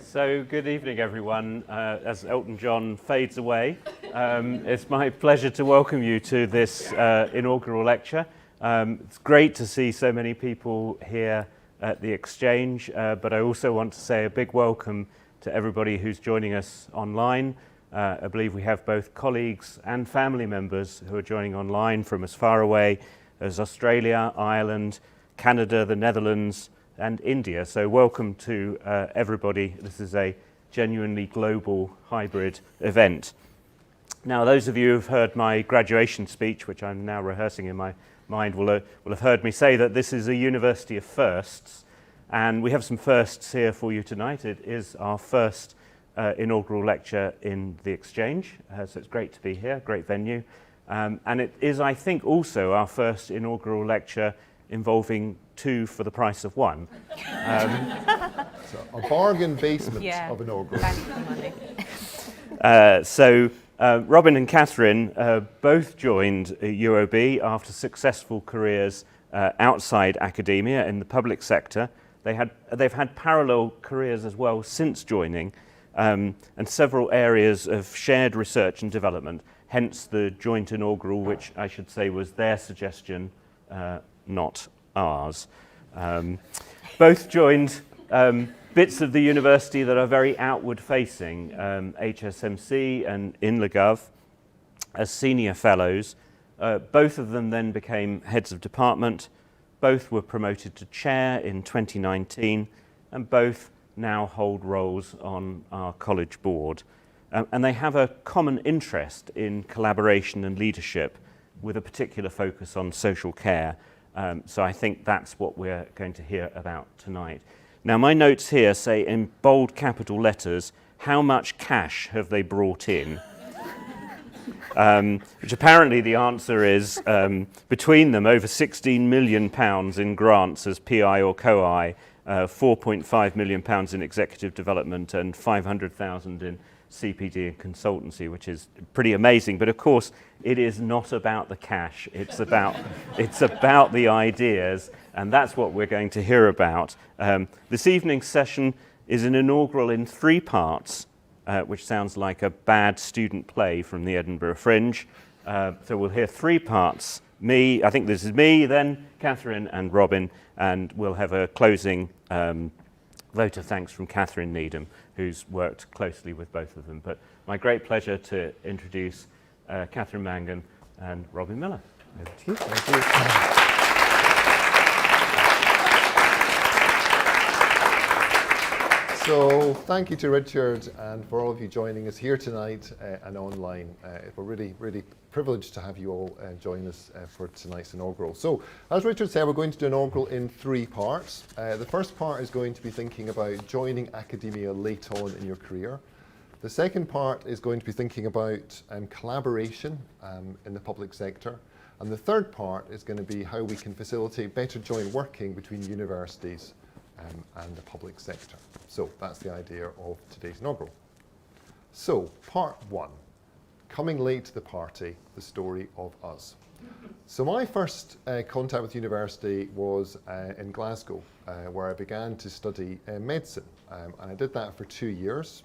So good evening, everyone. As Elton John fades away, it's my pleasure to welcome you to this inaugural lecture. It's great to see so many people here at the Exchange, but I also want to say a big welcome to everybody who's joining us online. I believe we have both colleagues and family members who are joining online from as far away as Australia, Ireland, Canada, the Netherlands, and India. So welcome to everybody. This is a genuinely global hybrid event. Now, those of you who've heard my graduation speech, which I'm now rehearsing in my mind, will have heard me say that this is a university of firsts, and we have some firsts here for you tonight. It is our first inaugural lecture in the Exchange, so it's great to be here, great venue. And it is, I think, also our first inaugural lecture involving two for the price of one. So a bargain basement of inaugural. Robin and Catherine both joined UOB after successful careers outside academia in the public sector. They've had parallel careers as well since joining, and several areas of shared research and development, hence the joint inaugural, which I should say was their suggestion, not ours. Both joined bits of the university that are very outward facing, HSMC and INLGov, as senior fellows. Both of them then became heads of department. Both were promoted to chair in 2019, and both now hold roles on our college board. And they have a common interest in collaboration and leadership, with a particular focus on social care. So I think that's what we're going to hear about tonight. Now, my notes here say in bold capital letters, how much cash have they brought in? Which apparently the answer is, between them, over £16 million in grants as PI or COI, £4.5 million in executive development, and £500,000 in CPD and consultancy, which is pretty amazing. But of course, it is not about the cash. It's about the ideas, and that's what we're going to hear about. This evening's session is an inaugural in 3 parts, which sounds like a bad student play from the Edinburgh Fringe. So we'll hear 3 parts. I think this is me, then Catherine and Robin, and we'll have a closing vote of thanks from Catherine Needham, who's worked closely with both of them. But my great pleasure to introduce Catherine Mangan and Robin Miller. Over to you. Thank you. So thank you to Richard and for all of you joining us here tonight and online. We're really, really privileged to have you all join us for tonight's inaugural. So as Richard said, we're going to do inaugural in 3 parts. The first part is going to be thinking about joining academia late on in your career. The second part is going to be thinking about collaboration in the public sector. And the third part is going to be how we can facilitate better joint working between universities and the public sector. So that's the idea of today's inaugural. So part 1, coming late to the party, the story of us. So my first contact with university was in Glasgow, where I began to study medicine. And I did that for 2 years,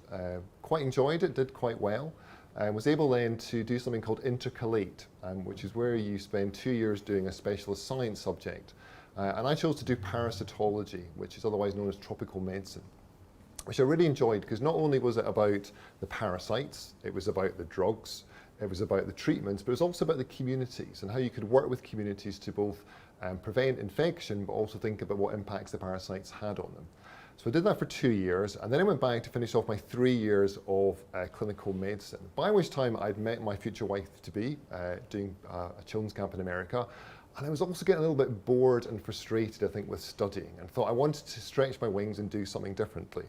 quite enjoyed it, did quite well. I was able then to do something called intercalate, which is where you spend 2 years doing a specialist science subject. And I chose to do parasitology, which is otherwise known as tropical medicine, which I really enjoyed because not only was it about the parasites, it was about the drugs, it was about the treatments, but it was also about the communities and how you could work with communities to both prevent infection, but also think about what impacts the parasites had on them. So I did that for 2 years, and then I went back to finish off my 3 years of clinical medicine, by which time I'd met my future wife-to-be doing a children's camp in America. And I was also getting a little bit bored and frustrated, I think, with studying, and thought I wanted to stretch my wings and do something differently.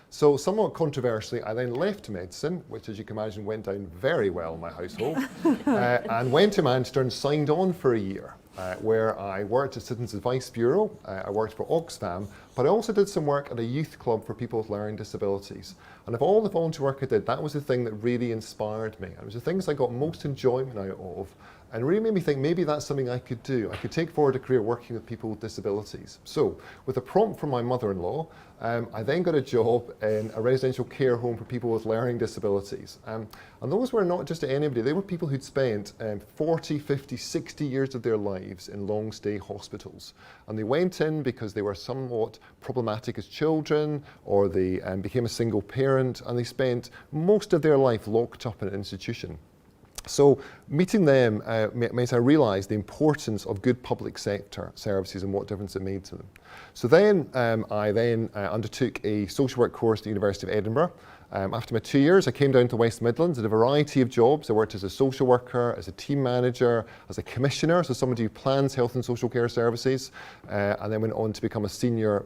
So somewhat controversially, I then left medicine, which as you can imagine went down very well in my household, and went to Manchester and signed on for a year, where I worked at Citizens Advice Bureau, I worked for Oxfam, but I also did some work at a youth club for people with learning disabilities. And of all the volunteer work I did, that was the thing that really inspired me. It was the things I got most enjoyment out of, and really made me think maybe that's something I could do. I could take forward a career working with people with disabilities. So, with a prompt from my mother-in-law, I then got a job in a residential care home for people with learning disabilities. And those were not just anybody, they were people who'd spent 40, 50, 60 years of their lives in long stay hospitals. And they went in because they were somewhat problematic as children, or they became a single parent, and they spent most of their life locked up in an institution. So meeting them meant I realised the importance of good public sector services and what difference it made to them. So then I undertook a social work course at the University of Edinburgh. After my 2 years, I came down to West Midlands, did a variety of jobs. I worked as a social worker, as a team manager, as a commissioner, so somebody who plans health and social care services, and then went on to become a senior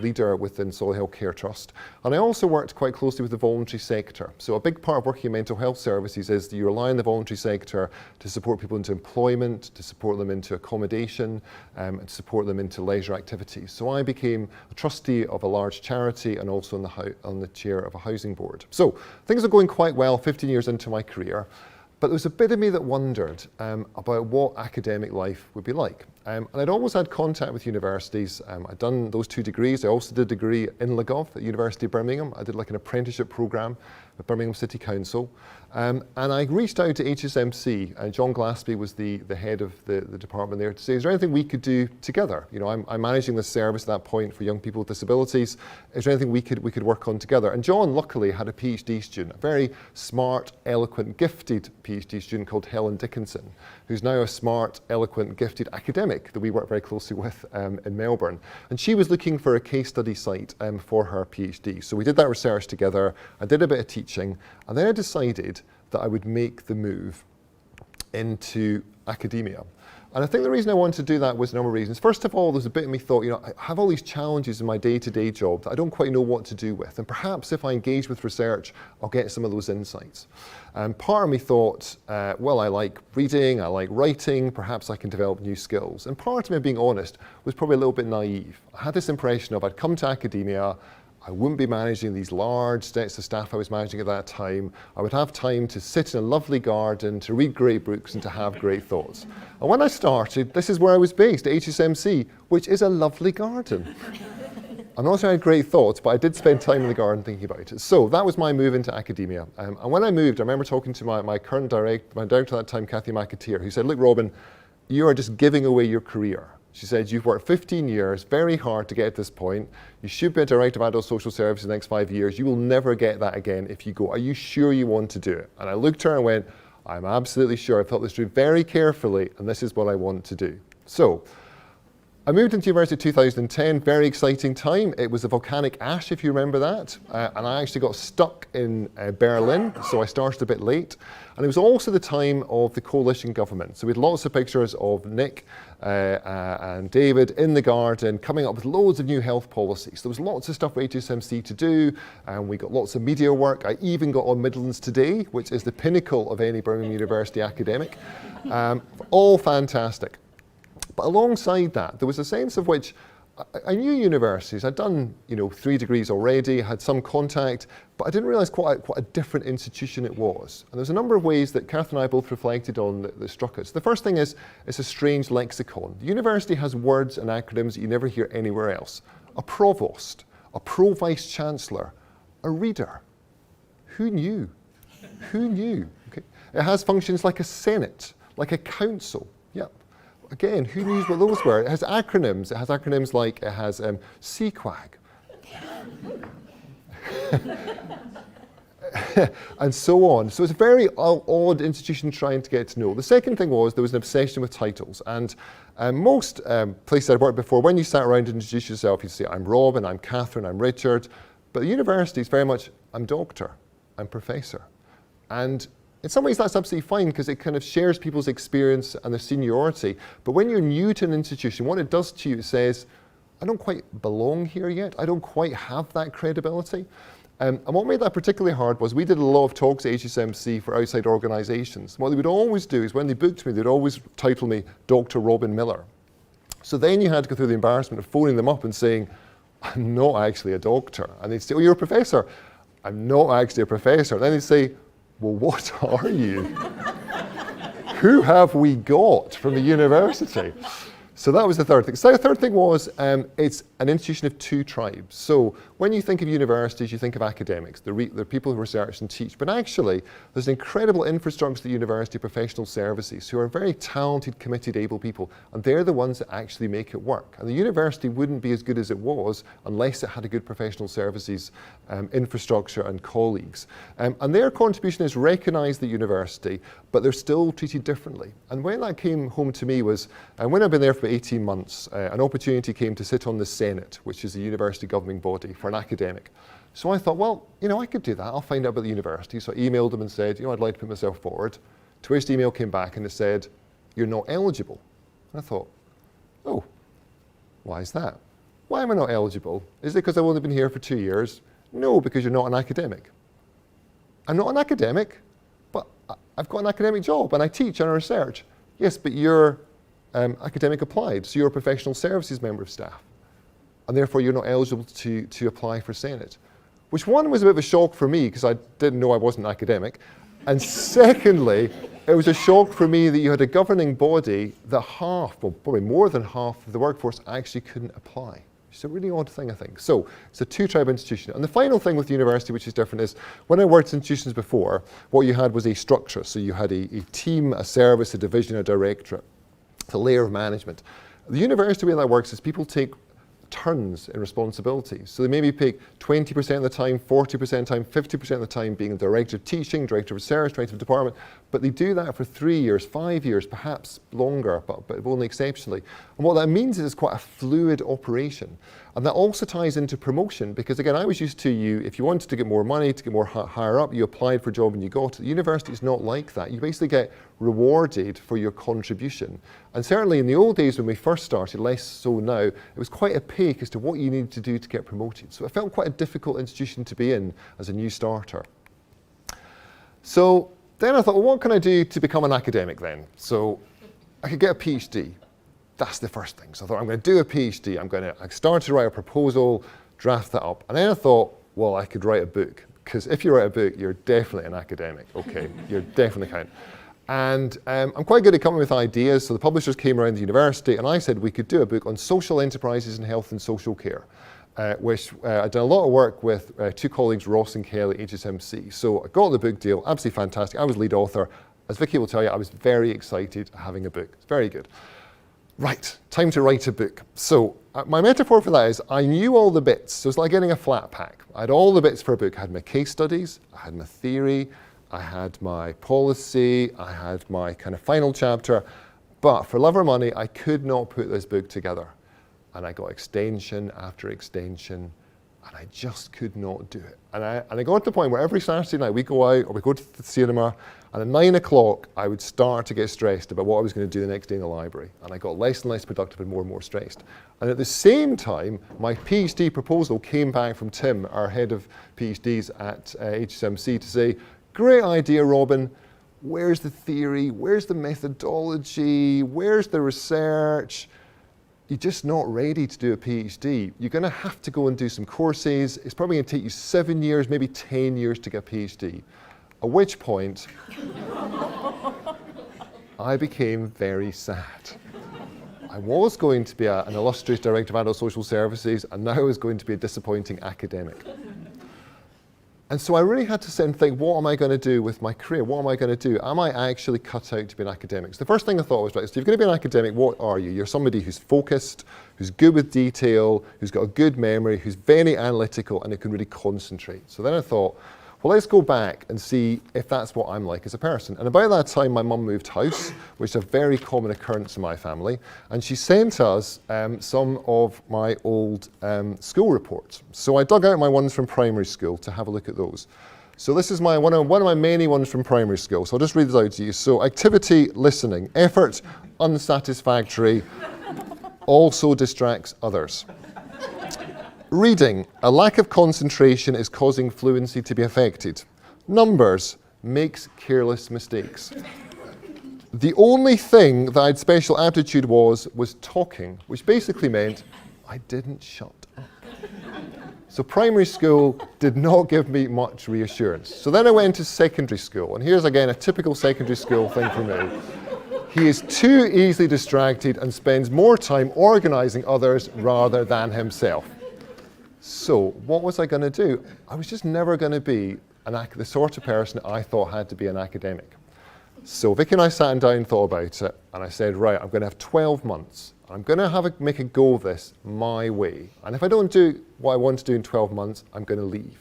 leader within Solihull Care Trust. And I also worked quite closely with the voluntary sector. So a big part of working in mental health services is that you rely on the voluntary sector to support people into employment, to support them into accommodation, and to support them into leisure activities. So I became a trustee of a large charity and also on the chair of a housing board. So things are going quite well 15 years into my career, but there was a bit of me that wondered about what academic life would be like. And I'd always had contact with universities. I'd done those 2 degrees. I also did a degree in Legov at University of Birmingham. I did like an apprenticeship programme with Birmingham City Council. And I reached out to HSMC, and John Glaspie was the head of the department there, to say, is there anything we could do together? You know, I'm managing this service at that point for young people with disabilities. Is there anything we could work on together? And John luckily had a PhD student, a very smart, eloquent, gifted PhD student called Helen Dickinson, who's now a smart, eloquent, gifted academic that we work very closely with in Melbourne. And she was looking for a case study site for her PhD. So we did that research together. I did a bit of teaching, and then I decided that I would make the move into academia. And I think the reason I wanted to do that was a number of reasons. First of all, there's a bit of me thought, you know, I have all these challenges in my day-to-day job that I don't quite know what to do with. And perhaps if I engage with research, I'll get some of those insights. And part of me thought, well, I like reading, I like writing, perhaps I can develop new skills. And part of me, being honest, was probably a little bit naive. I had this impression of I'd come to academia, I wouldn't be managing these large sets of staff I was managing at that time. I would have time to sit in a lovely garden, to read great books, and to have great thoughts. And when I started, this is where I was based, at HSMC, which is a lovely garden. I'm not saying I had great thoughts, but I did spend time in the garden thinking about it. So that was my move into academia. And when I moved, I remember talking to my current director at that time, Kathy McAteer, who said, look, Robin, you are just giving away your career. She said, you've worked 15 years, very hard to get to this point. You should be a director of adult social services in the next 5 years. You will never get that again if you go. Are you sure you want to do it? And I looked at her and went, I'm absolutely sure. I thought this through very carefully, and this is what I want to do. So I moved into university in 2010, very exciting time. It was a volcanic ash, if you remember that. And I actually got stuck in Berlin, so I started a bit late. And it was also the time of the coalition government. So we had lots of pictures of Nick and David in the garden coming up with loads of new health policies. There was lots of stuff for HSMC to do, and we got lots of media work. I even got on Midlands Today, which is the pinnacle of any Birmingham University academic. All fantastic. But alongside that, there was a sense of which I knew universities. I'd done, 3 degrees already, had some contact, but I didn't realise quite a different institution it was. And there's a number of ways that Kath and I both reflected on that struck us. The first thing is, it's a strange lexicon. The university has words and acronyms that you never hear anywhere else. A provost, a pro-vice-chancellor, a reader. Who knew? Who knew? Okay. It has functions like a senate, like a council. Yep. Again, who knew what those were? It has acronyms. It has acronyms like it has CQUAG. And so on. So it's a very odd institution trying to get to know. The second thing was there was an obsession with titles. And most places I'd worked before, when you sat around and introduced yourself, you'd say, I'm Robin, I'm Catherine, I'm Richard. But the university is very much, I'm doctor, I'm professor. And in some ways that's absolutely fine because it kind of shares people's experience and their seniority. But when you're new to an institution, what it does to you, it says, I don't quite belong here yet. I don't quite have that credibility. And what made that particularly hard was we did a lot of talks at HSMC for outside organisations. What they would always do is when they booked me, they'd always title me Dr. Robin Miller. So then you had to go through the embarrassment of phoning them up and saying, I'm not actually a doctor. And they'd say, oh, you're a professor. I'm not actually a professor. And then they'd say, well, what are you? Who have we got from the university? So that was the third thing. So the third thing was it's an institution of two tribes. So when you think of universities, you think of academics. They're people who research and teach. But actually, there's an incredible infrastructure at the university, professional services, who are very talented, committed, able people. And they're the ones that actually make it work. And the university wouldn't be as good as it was unless it had a good professional services infrastructure and colleagues. And their contribution is recognised at the university, but they're still treated differently. And when that came home to me was, when I've been there for 18 months, an opportunity came to sit on the Senate, which is the university governing body for an academic. So I thought, well, I could do that. I'll find out about the university. So I emailed them and said, I'd like to put myself forward. To which the email came back and it said, you're not eligible. And I thought, oh, why is that? Why am I not eligible? Is it because I've only been here for 2 years? No, because you're not an academic. I'm not an academic, but I've got an academic job and I teach and I research. Yes, but you're academic applied, so you're a professional services member of staff. And therefore you're not eligible to apply for Senate. Which one was a bit of a shock for me because I didn't know I wasn't academic. And secondly, it was a shock for me that you had a governing body that half, well probably more than half of the workforce actually couldn't apply. It's a really odd thing, I think. So it's a two-tribe institution. And the final thing with the university, which is different, is when I worked in institutions before, what you had was a structure. So you had a team, a service, a division, a directorate, a layer of management. The university way that works is people take turns in responsibility. So they maybe pick 20% of the time, 40% of the time, 50% of the time being director of teaching, director of research, director of department, but they do that for 3 years, 5 years, perhaps longer, but only exceptionally. And what that means is it's quite a fluid operation. And that also ties into promotion, because again, I was used to if you wanted to get more money, to get more higher up, you applied for a job and you got it. The university is not like that. You basically get rewarded for your contribution. And certainly in the old days when we first started, less so now, it was quite opaque as to what you needed to do to get promoted. So it felt quite a difficult institution to be in as a new starter. So then I thought, well, what can I do to become an academic then? So I could get a PhD. That's the first thing. So I thought, I'm going to do a PhD. I started to write a proposal, draft that up. And then I thought, well, I could write a book. Because if you write a book, you're definitely an academic. Okay, you're definitely kind. And I'm quite good at coming with ideas. So the publishers came around the university and I said we could do a book on social enterprises in health and social care, which I'd done a lot of work with two colleagues, Ross and Kelly, HSMC. So I got the book deal, absolutely fantastic. I was lead author. As Vicky will tell you, I was very excited having a book. It's very good. Right, time to write a book. So my metaphor for that is I knew all the bits. So it's like getting a flat pack. I had all the bits for a book. I had my case studies, I had my theory, I had my policy, I had my kind of final chapter. But for love or money, I could not put this book together. And I got extension after extension, and I just could not do it. And I got to the point where every Saturday night we go out or we go to the cinema, and at 9 o'clock I would start to get stressed about what I was going to do the next day in the library. And I got less and less productive and more stressed. And at the same time, my PhD proposal came back from Tim, our head of PhDs at HSMC, to say, great idea, Robin. Where's the theory? Where's the methodology? Where's the research? You're just not ready to do a PhD. You're going to have to go and do some courses. It's probably going to take you 7 years, maybe 10 years to get a PhD. At which point, I became very sad. I was going to be an illustrious director of adult social services, and now I was going to be a disappointing academic. And so I really had to sit and think, what am I going to do with my career? What am I going to do? Am I actually cut out to be an academic? So the first thing I thought was, right, so if you're going to be an academic, what are you? You're somebody who's focused, who's good with detail, who's got a good memory, who's very analytical, and who can really concentrate. So then I thought, well, let's go back and see if that's what I'm like as a person. And about that time, my mum moved house, which is a very common occurrence in my family. And she sent us some of my old school reports. So I dug out my ones from primary school to have a look at those. So this is one of my many ones from primary school. So I'll just read this out to you. So activity, listening. Effort, unsatisfactory, also distracts others. Reading, a lack of concentration is causing fluency to be affected. Numbers, makes careless mistakes. The only thing that I had special aptitude was talking, which basically meant I didn't shut up. So primary school did not give me much reassurance. So then I went to secondary school, and here's again a typical secondary school thing for me. He is too easily distracted and spends more time organising others rather than himself. So what was I going to do? I was just never going to be the sort of person I thought had to be an academic. So Vicky and I sat down and thought about it, and I said, right, I'm going to have 12 months. I'm going to make a go of this my way. And if I don't do what I want to do in 12 months, I'm going to leave.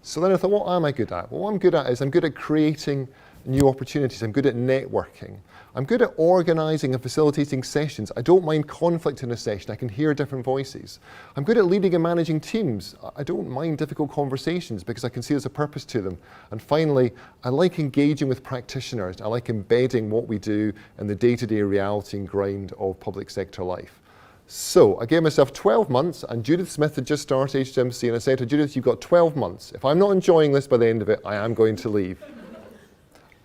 So then I thought, what am I good at? Well, what I'm good at is I'm good at creating new opportunities. I'm good at networking. I'm good at organising and facilitating sessions. I don't mind conflict in a session. I can hear different voices. I'm good at leading and managing teams. I don't mind difficult conversations because I can see there's a purpose to them. And finally, I like engaging with practitioners. I like embedding what we do in the day-to-day reality and grind of public sector life. So I gave myself 12 months, and Judith Smith had just started HMC, and I said to Judith, you've got 12 months. If I'm not enjoying this by the end of it, I am going to leave.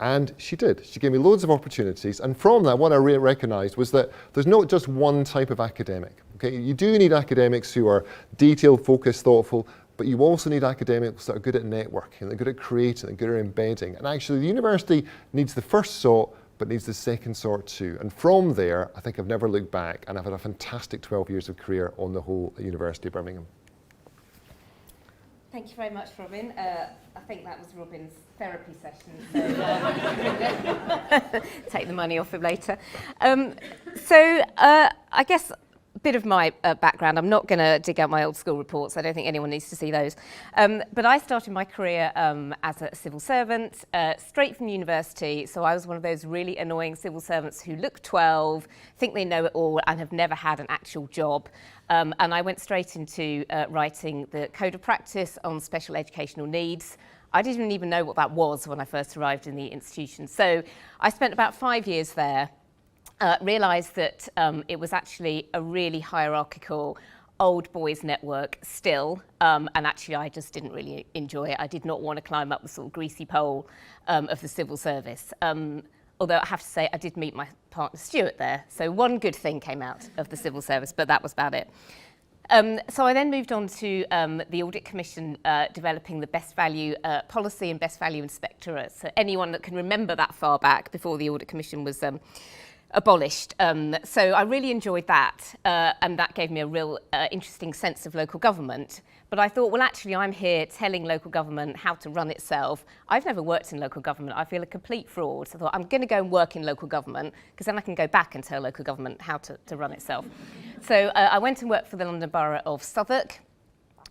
And she did. She gave me loads of opportunities. And from that, what I recognised was that there's not just one type of academic. Okay? You do need academics who are detailed, focused, thoughtful, but you also need academics that are good at networking, that are good at creating, that are good at embedding. And actually, the university needs the first sort, but needs the second sort too. And from there, I think I've never looked back, and I've had a fantastic 12 years of career on the whole at University of Birmingham. Thank you very much, Robin. I think that was Robin's therapy session, so take the money off him later. I guess a bit of my background. I'm not going to dig out my old school reports. I don't think anyone needs to see those. But I started my career as a civil servant, straight from university. So I was one of those really annoying civil servants who look 12, think they know it all, and have never had an actual job. And I went straight into writing the Code of Practice on special educational needs. I didn't even know what that was when I first arrived in the institution. So I spent about 5 years there, realised that it was actually a really hierarchical old boys network still, and actually I just didn't really enjoy it. I did not want to climb up the sort of greasy pole of the civil service. Although I have to say I did meet my partner Stuart there, so one good thing came out of the civil service, but that was about it. So I then moved on to the Audit Commission developing the best value policy and best value inspectorate. So anyone that can remember that far back before the Audit Commission was abolished. So I really enjoyed that, and that gave me a real interesting sense of local government. But I thought, well, actually, I'm here telling local government how to run itself. I've never worked in local government. I feel a complete fraud. So I thought, I'm going to go and work in local government, because then I can go back and tell local government how to run itself. So I went and worked for the London Borough of Southwark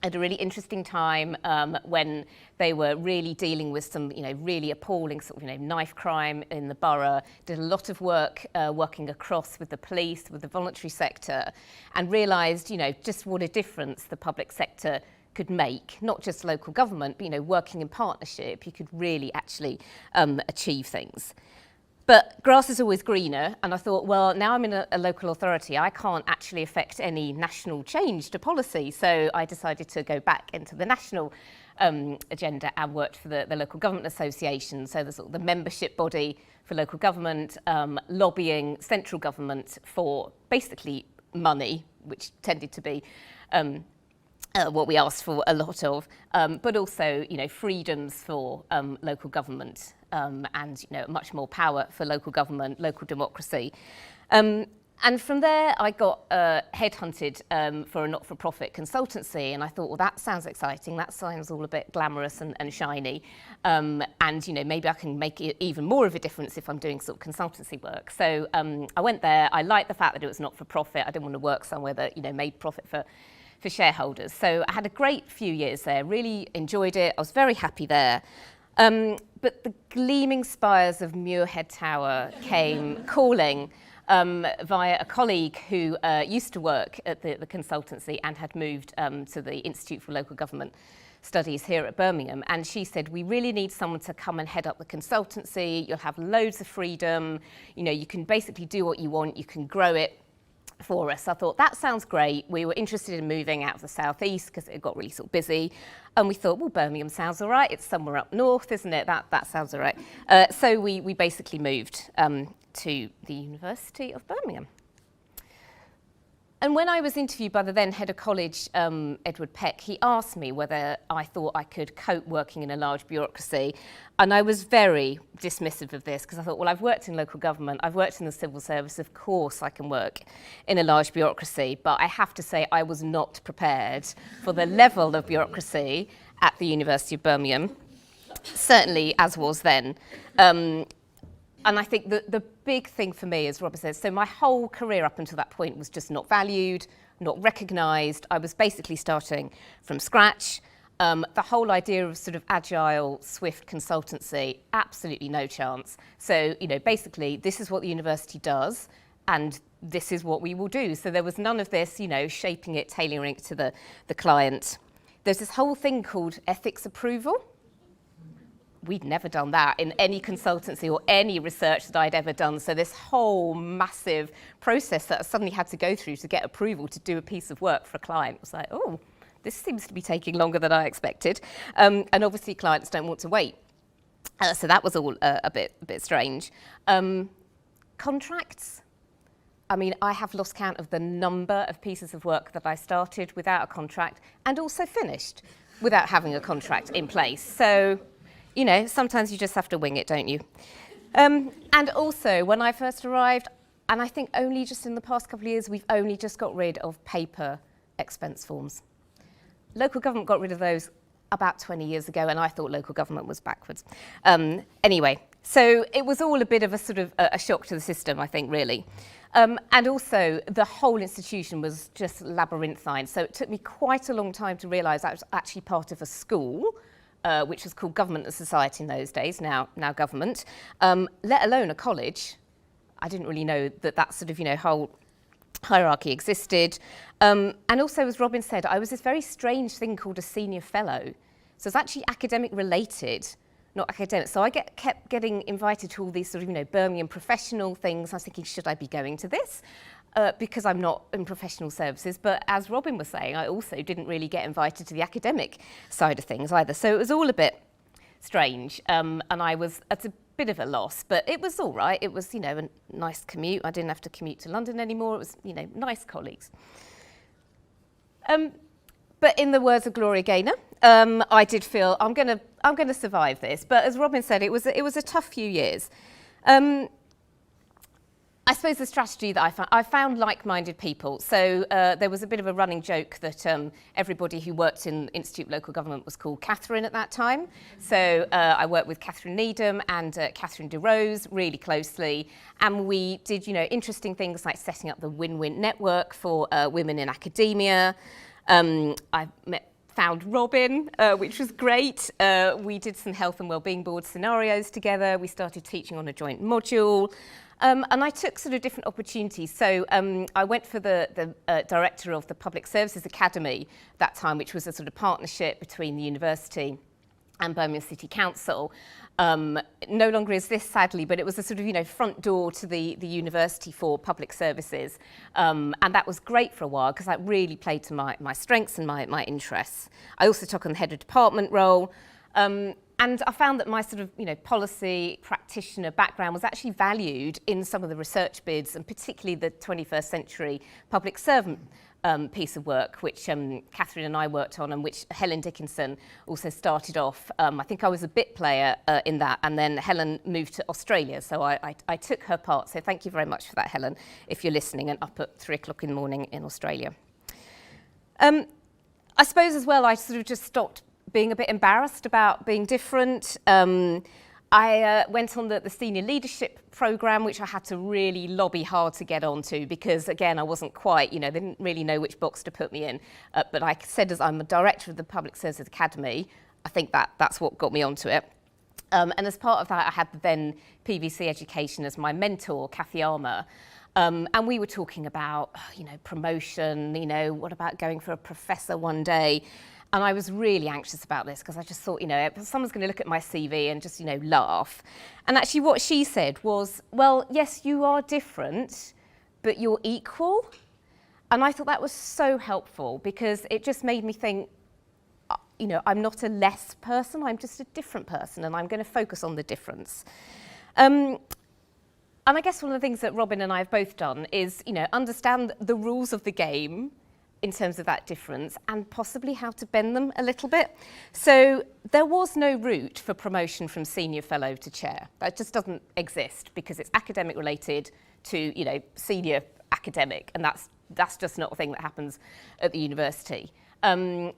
at a really interesting time when they were really dealing with some, really appalling sort of, knife crime in the borough. Did a lot of work working across with the police, with the voluntary sector, and realised, just what a difference the public sector could make, not just local government, but, working in partnership, you could really actually achieve things. But grass is always greener, and I thought, well, now I'm in a local authority, I can't actually affect any national change to policy, so I decided to go back into the national agenda and worked for the Local Government Association, so the sort of the membership body for local government, lobbying central government for basically money, which tended to be what we asked for a lot of, but also, freedoms for local government. And much more power for local government, local democracy. And from there, I got headhunted for a not-for-profit consultancy, and I thought, well, that sounds exciting. That sounds all a bit glamorous and shiny. And maybe I can make it even more of a difference if I'm doing sort of consultancy work. So I went there. I liked the fact that it was not-for-profit. I didn't want to work somewhere that made profit for shareholders. So I had a great few years there. Really enjoyed it. I was very happy there. But the gleaming spires of Muirhead Tower came calling via a colleague who used to work at the consultancy and had moved to the Institute for Local Government Studies here at Birmingham. And she said, we really need someone to come and head up the consultancy. You'll have loads of freedom. You can basically do what you want. You can grow it for us. I thought, that sounds great. We were interested in moving out of the southeast because it got really sort of busy. And we thought, well, Birmingham sounds all right. It's somewhere up north, isn't it? That sounds all right. So we basically moved to the University of Birmingham. And when I was interviewed by the then head of college, Edward Peck, he asked me whether I thought I could cope working in a large bureaucracy. And I was very dismissive of this because I thought, well, I've worked in local government, I've worked in the civil service, of course I can work in a large bureaucracy. But I have to say I was not prepared for the level of bureaucracy at the University of Birmingham, certainly as was then. And I think the big thing for me, as Robert says, so my whole career up until that point was just not valued, not recognised. I was basically starting from scratch. The whole idea of sort of agile, swift consultancy, absolutely no chance. So, basically, this is what the university does, and this is what we will do. So there was none of this, shaping it, tailoring it to the client. There's this whole thing called ethics approval. We'd never done that in any consultancy or any research that I'd ever done. So this whole massive process that I suddenly had to go through to get approval to do a piece of work for a client was like, oh, this seems to be taking longer than I expected. And obviously clients don't want to wait. So that was all a bit strange. Contracts. I mean, I have lost count of the number of pieces of work that I started without a contract and also finished without having a contract in place. So, sometimes you just have to wing it, don't you? And also, when I first arrived, and I think only just in the past couple of years, we've only just got rid of paper expense forms. Local government got rid of those about 20 years ago, and I thought local government was backwards. Anyway, so it was all a bit of a sort of a shock to the system, I think, really. And also, the whole institution was just labyrinthine. So it took me quite a long time to realise I was actually part of a school, which was called Government and Society in those days, now government, let alone a college. I didn't really know that sort of, whole hierarchy existed. And also, as Robin said, I was this very strange thing called a senior fellow. So it's actually academic related, not academic. So I kept getting invited to all these sort of, Birmingham professional things. I was thinking, should I be going to this? Because I'm not in professional services. But as Robin was saying, I also didn't really get invited to the academic side of things either. So it was all a bit strange. And I was at a bit of a loss, but it was all right. It was, a nice commute. I didn't have to commute to London anymore. It was, nice colleagues. But in the words of Gloria Gaynor, I did feel I'm gonna survive this. But as Robin said, it was a tough few years. I suppose the strategy that I found like-minded people. So there was a bit of a running joke that everybody who worked in Institute of Local Government was called Catherine at that time. So I worked with Catherine Needham and Catherine DeRose really closely. And we did, interesting things like setting up the Win-Win Network for women in academia. I found Robin, which was great. We did some health and wellbeing board scenarios together. We started teaching on a joint module. And I took sort of different opportunities. So I went for the director of the Public Services Academy that time, which was a sort of partnership between the university and Birmingham City Council. No longer is this, sadly, but it was a sort of, front door to the university for public services. And that was great for a while because that really played to my strengths and my interests. I also took on the head of department role. And I found that my sort of, policy practitioner background was actually valued in some of the research bids, and particularly the 21st century public servant piece of work, which Catherine and I worked on, and which Helen Dickinson also started off. I think I was a bit player in that, and then Helen moved to Australia, so I took her part. So thank you very much for that, Helen, if you're listening and up at 3 o'clock in the morning in Australia. I suppose as well, I sort of just stopped being a bit embarrassed about being different. I went on the senior leadership programme, which I had to really lobby hard to get onto because, again, I wasn't quite, they didn't really know which box to put me in. But I said, as I'm a director of the Public Services Academy, I think that's what got me onto it. And as part of that, I had the then PVC Education as my mentor, Kathy Armour. And we were talking about, promotion, what about going for a professor one day? And I was really anxious about this because I just thought, someone's going to look at my CV and just, laugh. And actually what she said was, well, yes, you are different, but you're equal. And I thought that was so helpful because it just made me think, I'm not a less person, I'm just a different person, and I'm going to focus on the difference. I guess one of the things that Robin and I have both done is, understand the rules of the game in terms of that difference and possibly how to bend them a little bit. So there was no route for promotion from senior fellow to chair. That just doesn't exist because it's academic related to, senior academic, and that's just not a thing that happens at the university. And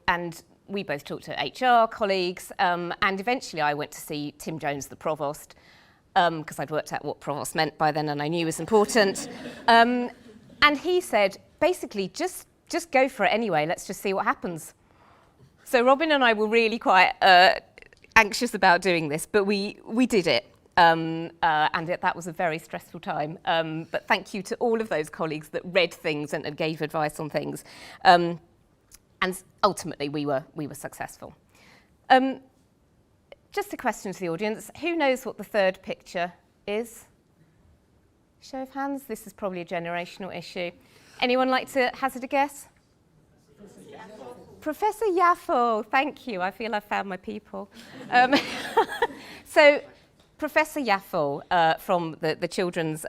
we both talked to HR colleagues, and eventually I went to see Tim Jones, the provost, because I'd worked out what provost meant by then and I knew it was important. And he said, basically, just go for it anyway, let's just see what happens. So Robin and I were really quite anxious about doing this, but we did it. And that was a very stressful time. But thank you to all of those colleagues that read things and gave advice on things. And ultimately, we were successful. Just a question to the audience. Who knows what the third picture is? Show of hands. This is probably a generational issue. Anyone like to hazard a guess? Professor Yaffo, thank you. I feel I've found my people. So, Professor Yaffo from the children's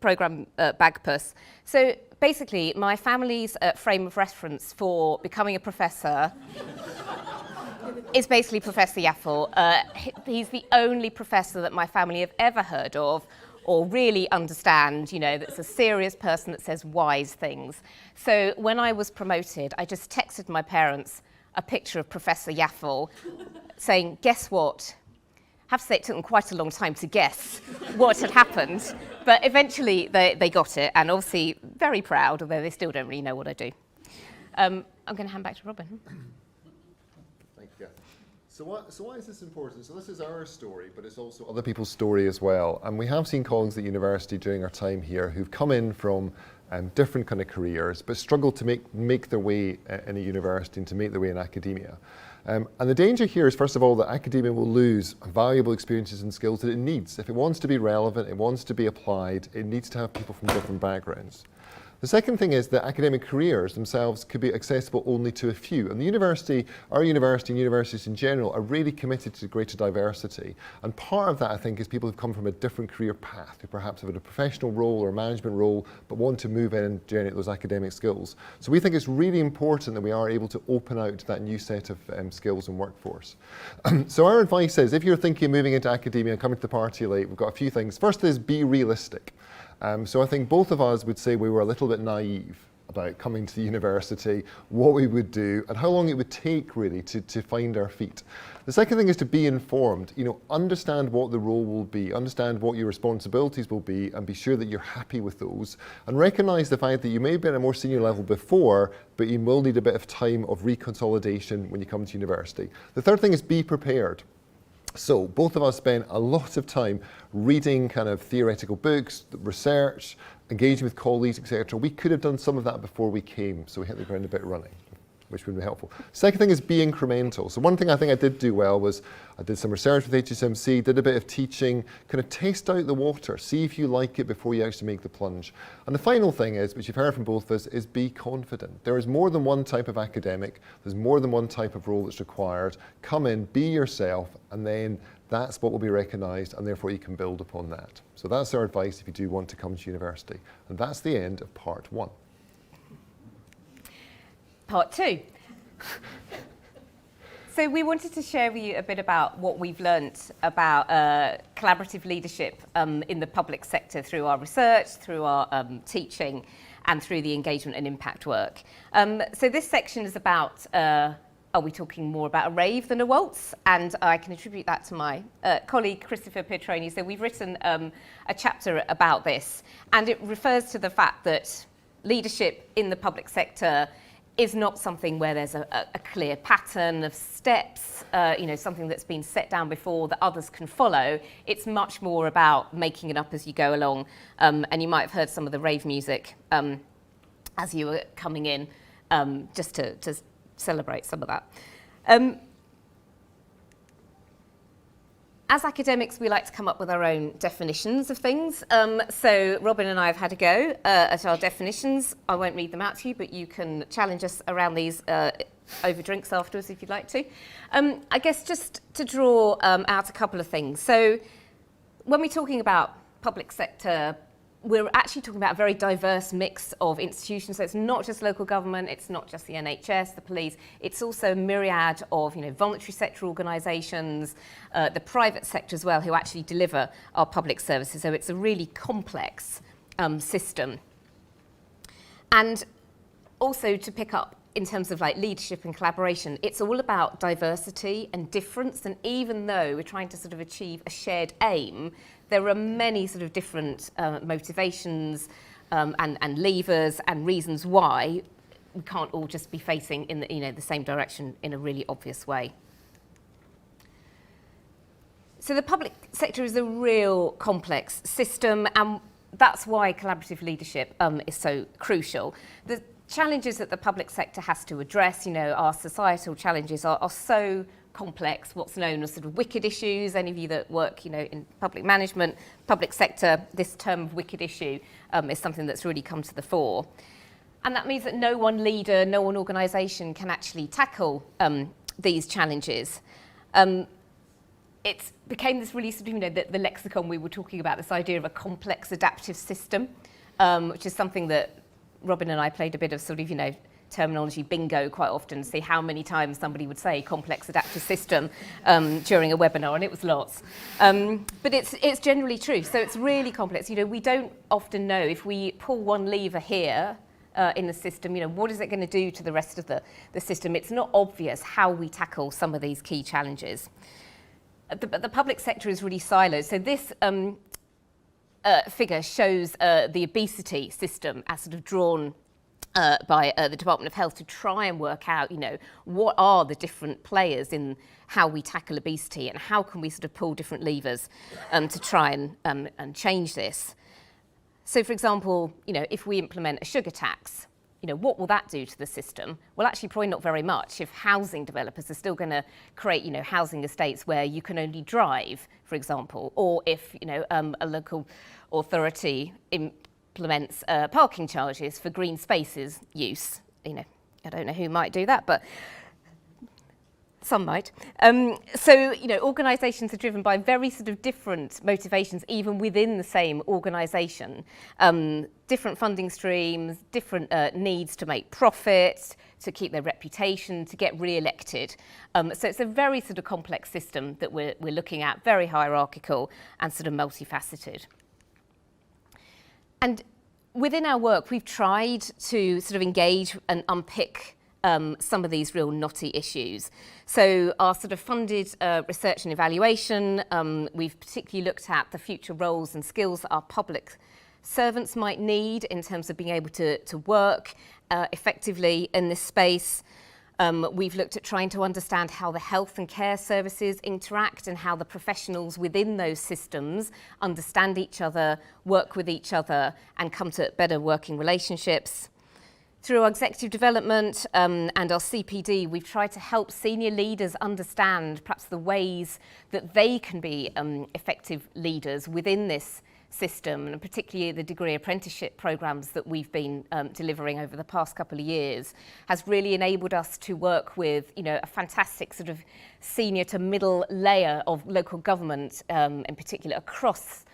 programme Bagpuss. So, basically, my family's frame of reference for becoming a professor is basically Professor Yaffo. He's the only professor that my family have ever heard of or really understand, that's a serious person that says wise things. So when I was promoted, I just texted my parents a picture of Professor Yaffo saying, guess what? I have to say it took them quite a long time to guess what had happened, but eventually they got it, and obviously very proud, although they still don't really know what I do. I'm going to hand back to Robin. Thank you. So why is this important? So this is our story, but it's also other people's story as well. And we have seen colleagues at university during our time here who've come in from different kind of careers, but struggled to make their way in a university and to make their way in academia. And the danger here is, first of all, that academia will lose valuable experiences and skills that it needs. If it wants to be relevant, it wants to be applied, it needs to have people from different backgrounds. The second thing is that academic careers themselves could be accessible only to a few. And our university and universities in general are really committed to greater diversity. And part of that, I think, is people who've come from a different career path, who perhaps have had a professional role or a management role, but want to move in and generate those academic skills. So we think it's really important that we are able to open out to that new set of skills and workforce. So our advice is, if you're thinking of moving into academia and coming to the party late, we've got a few things. First is be realistic. So I think both of us would say we were a little bit naive about coming to the university, what we would do, and how long it would take really to find our feet. The second thing is to be informed. Understand what the role will be, understand what your responsibilities will be, and be sure that you're happy with those. And recognise the fact that you may have been at a more senior level before, but you will need a bit of time of reconsolidation when you come to university. The third thing is be prepared. So both of us spent a lot of time reading kind of theoretical books, research, engaging with colleagues, etc. We could have done some of that before we came, so we hit the ground a bit running, which would be helpful. Second thing is be incremental. So one thing I think I did do well was I did some research with HSMC, did a bit of teaching, kind of test out the water, see if you like it before you actually make the plunge. And the final thing is, which you've heard from both of us, is be confident. There is more than one type of academic, there's more than one type of role that's required. Come in, be yourself, and then that's what will be recognised, and therefore you can build upon that. So that's our advice if you do want to come to university. And that's the end of part 1. Part 2. So we wanted to share with you a bit about what we've learnt about collaborative leadership in the public sector through our research, through our teaching, and through the engagement and impact work. So this section is about, are we talking more about a rave than a waltz? And I can attribute that to my colleague, Christopher Pietroni. So we've written a chapter about this, and it refers to the fact that leadership in the public sector is not something where there's a clear pattern of steps, something that's been set down before that others can follow. It's much more about making it up as you go along. And you might have heard some of the rave music as you were coming in, just to celebrate some of that. As academics, we like to come up with our own definitions of things. So Robin and I have had a go at our definitions. I won't read them out to you, but you can challenge us around these over drinks afterwards if you'd like to. I guess just to draw out a couple of things. So when we're talking about public sector, we're actually talking about a very diverse mix of institutions. So it's not just local government, it's not just the NHS, the police, it's also a myriad of voluntary sector organisations, the private sector as well, who actually deliver our public services. So it's a really complex system. And also to pick up in terms of like leadership and collaboration, it's all about diversity and difference. And even though we're trying to sort of achieve a shared aim, there are many sort of different motivations and levers and reasons why we can't all just be facing in the same direction in a really obvious way. So the public sector is a real complex system, and that's why collaborative leadership is so crucial. The challenges that the public sector has to address, our societal challenges are so complex, what's known as sort of wicked issues. Any of you that work, in public management, public sector, this term of wicked issue is something that's really come to the fore. And that means that no one leader, no one organisation can actually tackle these challenges. It became this really sort of, the lexicon we were talking about, this idea of a complex adaptive system, which is something that Robin and I played a bit of sort of, terminology bingo quite often, see how many times somebody would say complex adaptive system during a webinar, and it was lots. But it's generally true, so it's really complex. We don't often know if we pull one lever here in the system, what is it going to do to the rest of the system? It's not obvious how we tackle some of these key challenges. But the public sector is really siloed. So this figure shows the obesity system as sort of drawn by the Department of Health to try and work out, what are the different players in how we tackle obesity and how can we sort of pull different levers to try and change this. So, for example, if we implement a sugar tax, what will that do to the system? Well, actually, probably not very much if housing developers are still going to create, housing estates where you can only drive, for example, or if, a local authority implements parking charges for green spaces use. I don't know who might do that, but some might. So, organisations are driven by very sort of different motivations, even within the same organisation. Different funding streams, different needs to make profit, to keep their reputation, to get re-elected. So it's a very sort of complex system that we're looking at, very hierarchical and sort of multifaceted. And within our work, we've tried to sort of engage and unpick some of these real knotty issues. So our sort of funded research and evaluation, we've particularly looked at the future roles and skills that our public servants might need in terms of being able to work effectively in this space. We've looked at trying to understand how the health and care services interact and how the professionals within those systems understand each other, work with each other, and come to better working relationships. Through our executive development and our CPD, we've tried to help senior leaders understand perhaps the ways that they can be effective leaders within this system, and particularly the degree apprenticeship programs that we've been delivering over the past couple of years has really enabled us to work with a fantastic sort of senior to middle layer of local government in particular across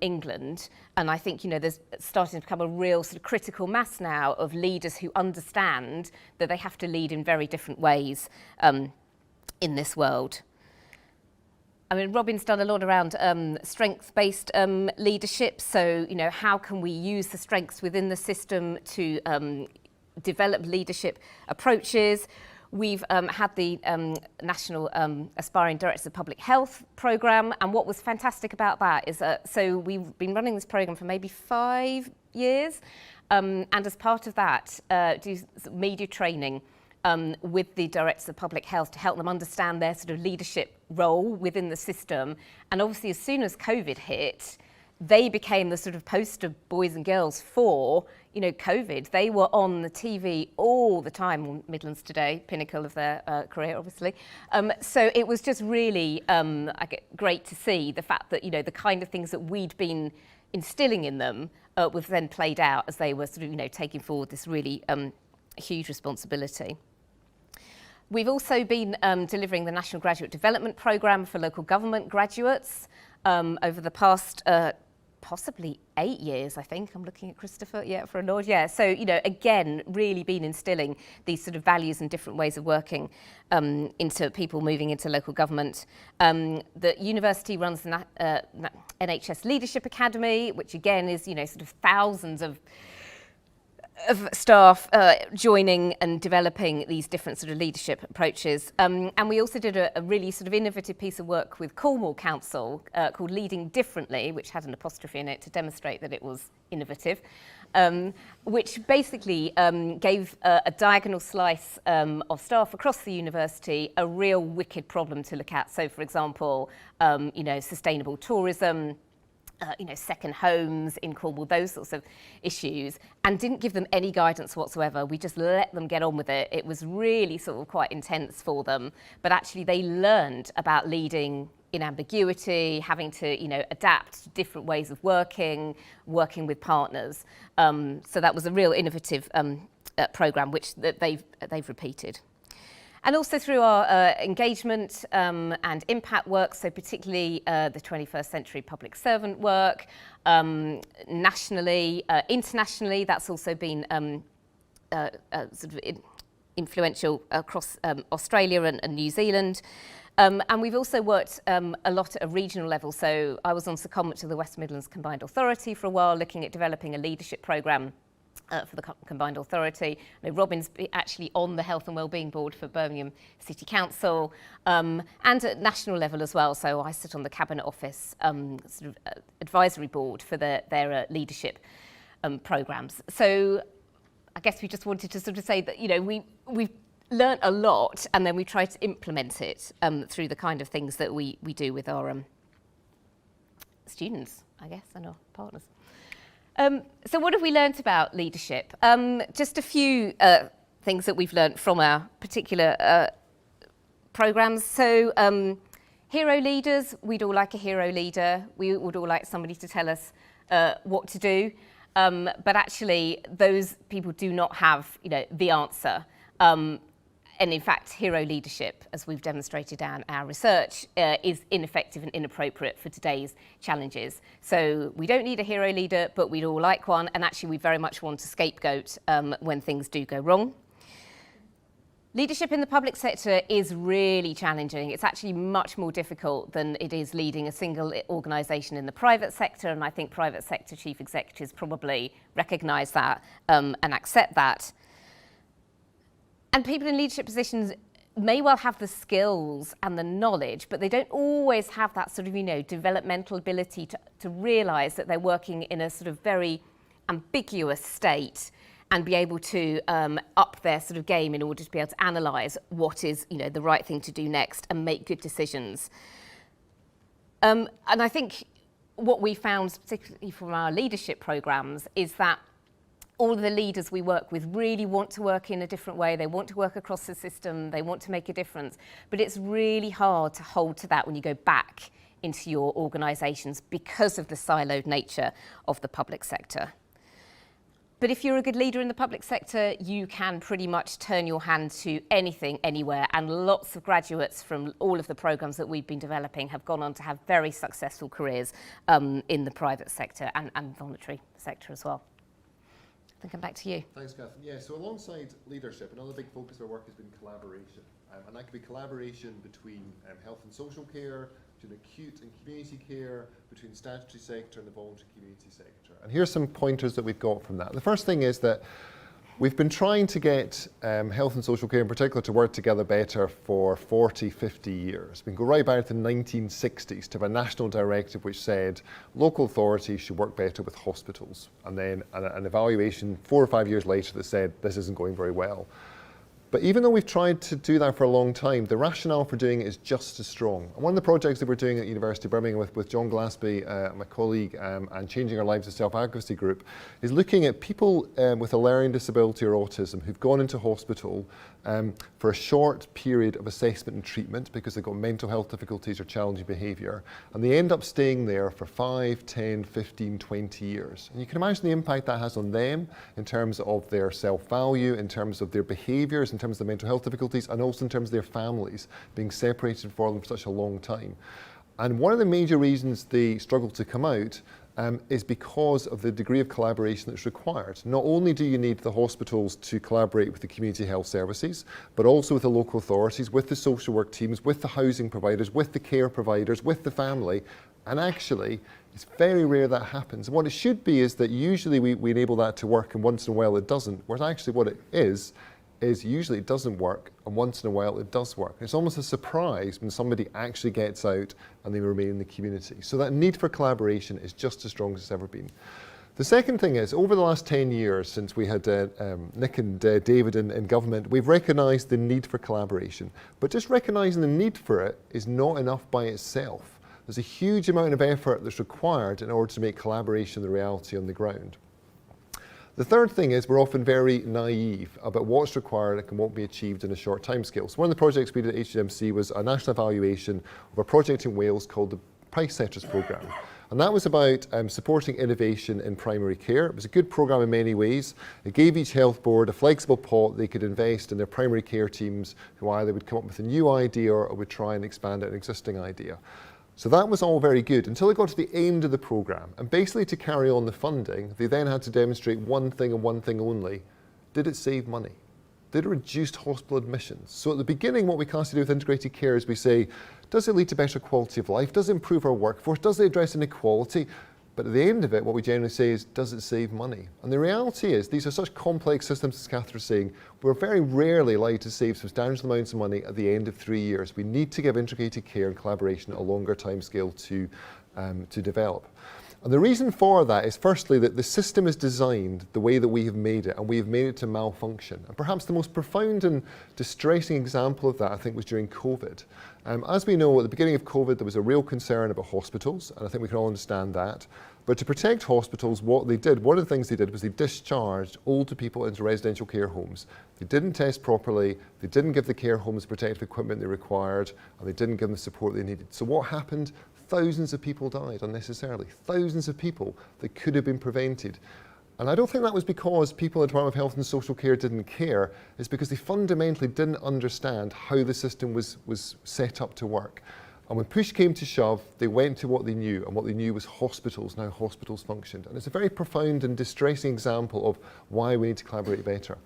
England. And I think there's starting to become a real sort of critical mass now of leaders who understand that they have to lead in very different ways in this world. I mean, Robin's done a lot around strength-based leadership. So, how can we use the strengths within the system to develop leadership approaches? We've had the National Aspiring Directors of Public Health programme, and what was fantastic about that is so we've been running this programme for maybe 5 years, and as part of that, do media training with the Directors of Public Health to help them understand their sort of leadership role within the system. And obviously, as soon as COVID hit, they became the sort of poster boys and girls for COVID. They were on the TV all the time, on Midlands Today, pinnacle of their career, obviously. So it was just really great to see the fact that, the kind of things that we'd been instilling in them was then played out as they were sort of, taking forward this really huge responsibility. We've also been delivering the National Graduate Development Programme for local government graduates over the past possibly 8 years, I think. I'm looking at Christopher, for a nod. Yeah, so, again, really been instilling these sort of values and different ways of working into people moving into local government. The university runs the NHS Leadership Academy, which again is, sort of thousands of staff joining and developing these different sort of leadership approaches. And we also did a really sort of innovative piece of work with Cornwall Council called Leading Differently, which had an apostrophe in it to demonstrate that it was innovative, which basically gave a diagonal slice of staff across the university a real wicked problem to look at. So, for example, sustainable tourism, second homes in Cornwall, those sorts of issues, and didn't give them any guidance whatsoever. We just let them get on with it. It was really sort of quite intense for them, but actually they learned about leading in ambiguity, having to, adapt to different ways of working with partners. So that was a real innovative programme, which they've repeated. And also through our engagement and impact work, so particularly the 21st century public servant work, nationally, internationally, that's also been sort of influential across Australia and New Zealand. And we've also worked a lot at a regional level. So I was on secondment to the West Midlands Combined Authority for a while, looking at developing a leadership programme for the Combined Authority. Robin's actually on the Health and Wellbeing Board for Birmingham City Council, and at national level as well. So I sit on the Cabinet Office sort of advisory board for their leadership programmes. So I guess we just wanted to sort of say that, we've learnt a lot, and then we try to implement it through the kind of things that we do with our students, I guess, and our partners. So what have we learnt about leadership? Just a few things that we've learnt from our particular programmes. So hero leaders, we'd all like a hero leader. We would all like somebody to tell us what to do. But actually, those people do not have, the answer. And in fact, hero leadership, as we've demonstrated in our research, is ineffective and inappropriate for today's challenges. So we don't need a hero leader, but we'd all like one. And actually, we very much want a scapegoat when things do go wrong. Leadership in the public sector is really challenging. It's actually much more difficult than it is leading a single organisation in the private sector. And I think private sector chief executives probably recognise that and accept that. And people in leadership positions may well have the skills and the knowledge, but they don't always have that sort of, developmental ability to realise that they're working in a sort of very ambiguous state and be able to up their sort of game in order to be able to analyse what is, the right thing to do next and make good decisions. And I think what we found, particularly from our leadership programmes, is that all of the leaders we work with really want to work in a different way. They want to work across the system. They want to make a difference. But it's really hard to hold to that when you go back into your organisations because of the siloed nature of the public sector. But if you're a good leader in the public sector, you can pretty much turn your hand to anything, anywhere. And lots of graduates from all of the programmes that we've been developing have gone on to have very successful careers in the private sector and voluntary sector as well. I think I'm back to you. Thanks, Catherine. Yeah, so alongside leadership, another big focus of our work has been collaboration. And that could be collaboration between health and social care, between acute and community care, between statutory sector and the voluntary community sector. And here's some pointers that we've got from that. The first thing is that we've been trying to get health and social care in particular to work together better for 40, 50 years. We can go right back to the 1960s to have a national directive which said local authorities should work better with hospitals. And then an evaluation 4 or 5 years later that said this isn't going very well. But even though we've tried to do that for a long time, the rationale for doing it is just as strong. And one of the projects that we're doing at University of Birmingham with John Glaspie, my colleague, and Changing Our Lives, a self-advocacy group, is looking at people with a learning disability or autism who've gone into hospital for a short period of assessment and treatment because they've got mental health difficulties or challenging behaviour, and they end up staying there for 5, 10, 15, 20 years. And you can imagine the impact that has on them in terms of their self-value, in terms of their behaviours, in terms of the mental health difficulties, and also in terms of their families being separated from them for such a long time. And one of the major reasons they struggle to come out is because of the degree of collaboration that's required. Not only do you need the hospitals to collaborate with the community health services, but also with the local authorities, with the social work teams, with the housing providers, with the care providers, with the family. And actually, it's very rare that happens. And what it should be is that usually we enable that to work, and once in a while it doesn't. Whereas actually what it is usually it doesn't work, and once in a while it does work. It's almost a surprise when somebody actually gets out and they remain in the community. So that need for collaboration is just as strong as it's ever been. The second thing is, over the last 10 years since we had Nick and David in government, we've recognised the need for collaboration. But just recognising the need for it is not enough by itself. There's a huge amount of effort that's required in order to make collaboration the reality on the ground. The third thing is we're often very naive about what's required and what can be achieved in a short timescale. So one of the projects we did at HMC was a national evaluation of a project in Wales called the Price Setters Programme. And that was about supporting innovation in primary care. It was a good programme in many ways. It gave each health board a flexible pot they could invest in their primary care teams, who either would come up with a new idea or would try and expand an existing idea. So that was all very good until it got to the end of the programme. And basically to carry on the funding, they then had to demonstrate one thing and one thing only. Did it save money? Did it reduce hospital admissions? So at the beginning, what we constantly do with integrated care is we say, does it lead to better quality of life? Does it improve our workforce? Does it address inequality? But at the end of it, what we generally say is, does it save money? And the reality is, these are such complex systems, as Catherine was saying, we're very rarely allowed to save substantial amounts of money at the end of 3 years. We need to give integrated care and collaboration a longer timescale to develop. And the reason for that is, firstly, that the system is designed the way that we have made it, and we have made it to malfunction. And perhaps the most profound and distressing example of that, I think, was during COVID. As we know, at the beginning of COVID, there was a real concern about hospitals, and I think we can all understand that. But to protect hospitals, what they did, one of the things they did was they discharged older people into residential care homes. They didn't test properly, they didn't give the care homes the protective equipment they required, and they didn't give them the support they needed. So what happened? Thousands of people died unnecessarily. Thousands of people that could have been prevented. And I don't think that was because people in the Department of Health and Social Care didn't care. It's because they fundamentally didn't understand how the system was set up to work. And when push came to shove, they went to what they knew, and what they knew was hospitals, and how hospitals functioned. And it's a very profound and distressing example of why we need to collaborate better.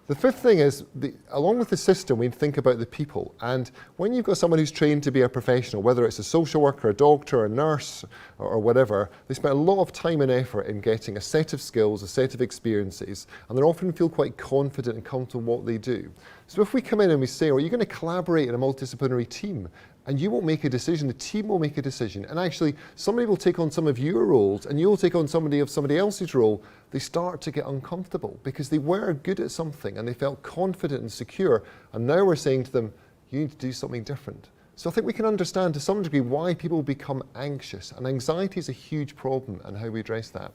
The fifth thing is, along with the system, we need to think about the people. And when you've got someone who's trained to be a professional, whether it's a social worker, a doctor, a nurse, or whatever, they spend a lot of time and effort in getting a set of skills, a set of experiences, and they often feel quite confident and comfortable in what they do. So if we come in and we say, well, you're going to collaborate in a multidisciplinary team, and you won't make a decision, the team will make a decision, and actually somebody will take on some of your roles and you'll take on somebody else's role, they start to get uncomfortable because they were good at something and they felt confident and secure, and now we're saying to them, you need to do something different. So I think we can understand to some degree why people become anxious, and anxiety is a huge problem and how we address that.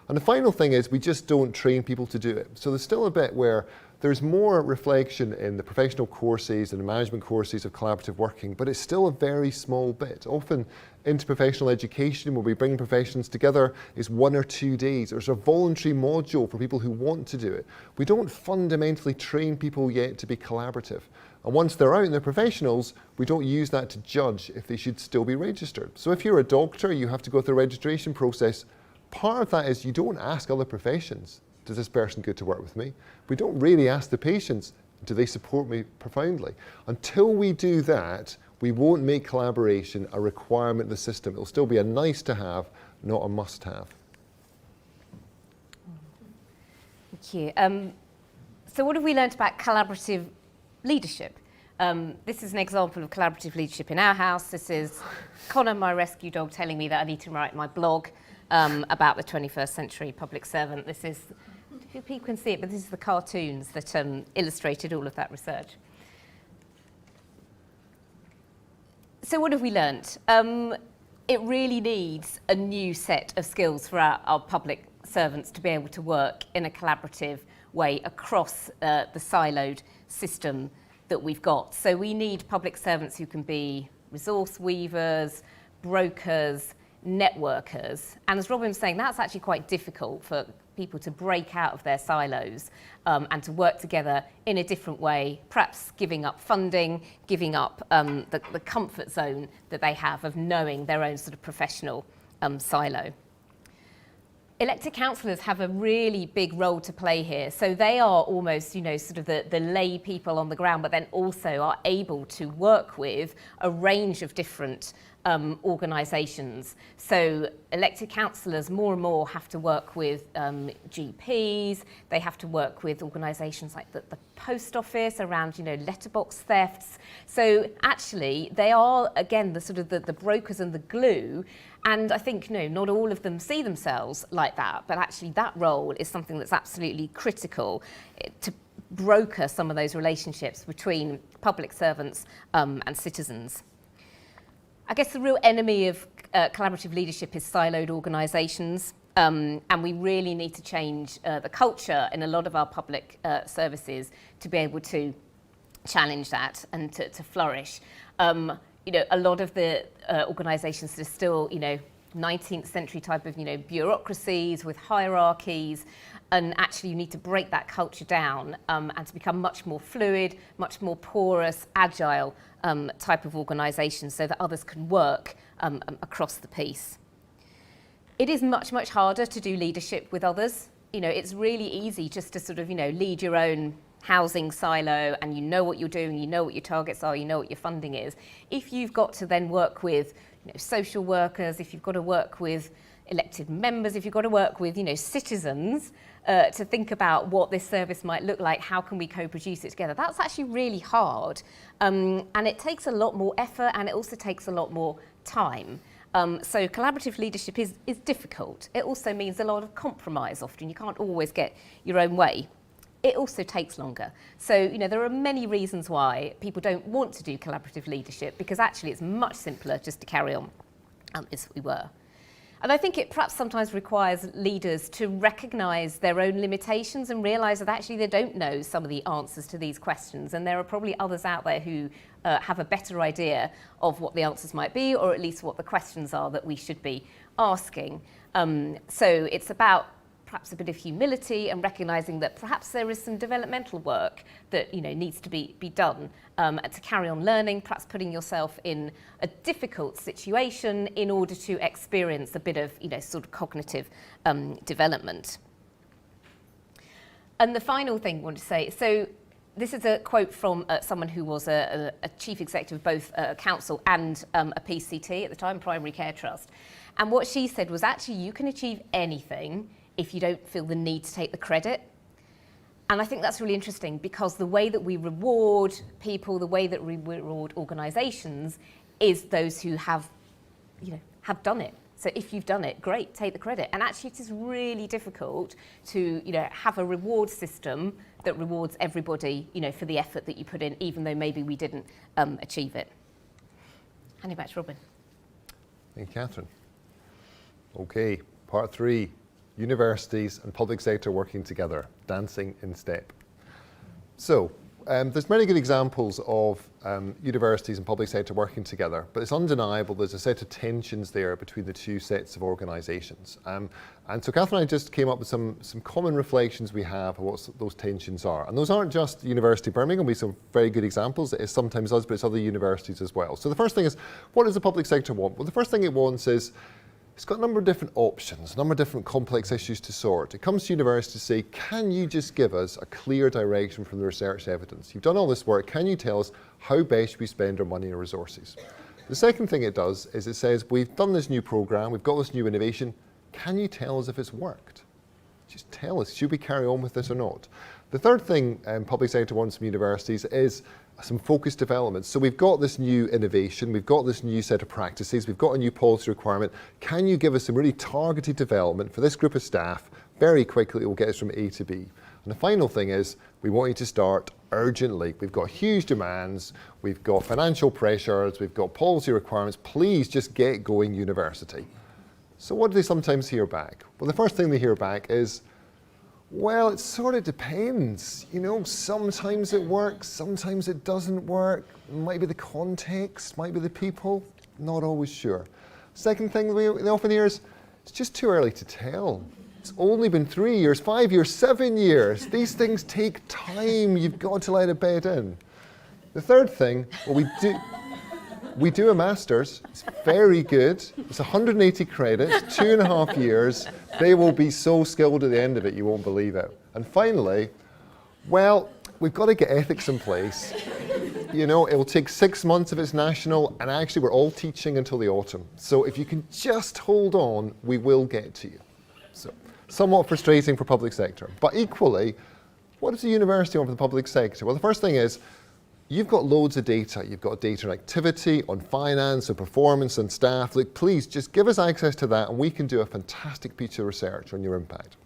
And the final thing is, we just don't train people to do it. So there's still a bit where there's more reflection in the professional courses and the management courses of collaborative working, but it's still a very small bit. Often interprofessional education, where we bring professions together, is 1 or 2 days. There's a voluntary module for people who want to do it. We don't fundamentally train people yet to be collaborative. And once they're out and they're professionals, we don't use that to judge if they should still be registered. So if you're a doctor, you have to go through a registration process. Part of that is you don't ask other professions, does this person good to work with me? We don't really ask the patients, do they support me profoundly? Until we do that, we won't make collaboration a requirement in the system. It'll still be a nice to have, not a must have. Thank you. So what have we learned about collaborative leadership? This is an example of collaborative leadership in our house. This is Connor, my rescue dog, telling me that I need to write my blog about the 21st century public servant. This is, people can see it, but this is the cartoons that illustrated all of that research. So what have we learnt? It really needs a new set of skills for our public servants to be able to work in a collaborative way across the siloed system that we've got. So we need public servants who can be resource weavers, brokers, networkers. And as Robin was saying, that's actually quite difficult for people to break out of their silos and to work together in a different way, perhaps giving up funding, giving up the comfort zone that they have of knowing their own sort of professional silo. elected councillors have a really big role to play here. So they are almost, sort of the lay people on the ground, but then also are able to work with a range of different organisations. So elected councillors more and more have to work with GPs, they have to work with organisations like the post office around, letterbox thefts. So actually they are, again, the sort of the brokers and the glue. And I think, not all of them see themselves like that, but actually that role is something that's absolutely critical to broker some of those relationships between public servants and citizens. I guess the real enemy of collaborative leadership is siloed organisations, and we really need to change the culture in a lot of our public services to be able to challenge that and to flourish. A lot of the organisations that are still, 19th century type of, bureaucracies with hierarchies, and actually you need to break that culture down and to become much more fluid, much more porous, agile type of organisation so that others can work across the piece. It is much, much harder to do leadership with others. It's really easy just to sort of, lead your own housing silo, and you know what you're doing, you know what your targets are, you know what your funding is. If you've got to then work with social workers, if you've got to work with elected members, if you've got to work with citizens to think about what this service might look like, how can we co-produce it together, that's actually really hard, and it takes a lot more effort, and it also takes a lot more time. So collaborative leadership is difficult. It also means a lot of compromise often. You can't always get your own way. It also takes longer. So, there are many reasons why people don't want to do collaborative leadership, because actually it's much simpler just to carry on as we were. And I think it perhaps sometimes requires leaders to recognise their own limitations and realise that actually they don't know some of the answers to these questions, and there are probably others out there who have a better idea of what the answers might be, or at least what the questions are that we should be asking. So it's about perhaps a bit of humility and recognising that perhaps there is some developmental work that needs to be done to carry on learning, perhaps putting yourself in a difficult situation in order to experience a bit of sort of cognitive development. And the final thing I want to say, so this is a quote from someone who was a chief executive of both a council and a PCT at the time, Primary Care Trust. And what she said was, actually you can achieve anything if you don't feel the need to take the credit. And I think that's really interesting, because the way that we reward people, the way that we reward organisations, is those who have done it. So if you've done it, great, take the credit. And actually it is really difficult to have a reward system that rewards everybody for the effort that you put in, even though maybe we didn't achieve it. Handing back to Robin. Thank you, Catherine. Okay, part 3. Universities and public sector working together, dancing in step. So, there's many good examples of universities and public sector working together, but it's undeniable there's a set of tensions there between the two sets of organisations. And so Catherine and I just came up with some common reflections we have of what those tensions are. And those aren't just University of Birmingham, we have some very good examples. It's sometimes us, but it's other universities as well. So the first thing is, what does the public sector want? Well, the first thing it wants is, it's got a number of different options, a number of different complex issues to sort. It comes to university to say, can you just give us a clear direction from the research evidence? You've done all this work, can you tell us how best we spend our money and resources? The second thing it does is it says, we've done this new programme, we've got this new innovation, can you tell us if it's worked? Just tell us, should we carry on with this or not? The third thing public sector wants from universities is some focused development. So we've got this new innovation, we've got this new set of practices, we've got a new policy requirement. Can you give us some really targeted development for this group of staff very quickly? It will get us from A to B. And the final thing is, we want you to start urgently. We've got huge demands, we've got financial pressures, we've got policy requirements. Please just get going, university. So what do they sometimes hear back? Well, the first thing they hear back is, well, it sort of depends. Sometimes it works, sometimes it doesn't work. It might be the context, might be the people, not always sure. Second thing they often hear is, it's just too early to tell. It's only been 3 years, 5 years, 7 years. These things take time, you've got to let it bed in. The third thing, well, we do... We do a master's, it's very good, it's 180 credits, 2.5 years. They will be so skilled at the end of it, you won't believe it. And finally, well, we've got to get ethics in place. You know, it will take 6 months if it's national, and actually we're all teaching until the autumn. So if you can just hold on, we will get to you. So, somewhat frustrating for public sector, but equally, what does the university want for the public sector? Well, the first thing is, you've got loads of data. You've got data on activity, on finance, on performance, on staff. Look, please just give us access to that and we can do a fantastic piece of research on your impact.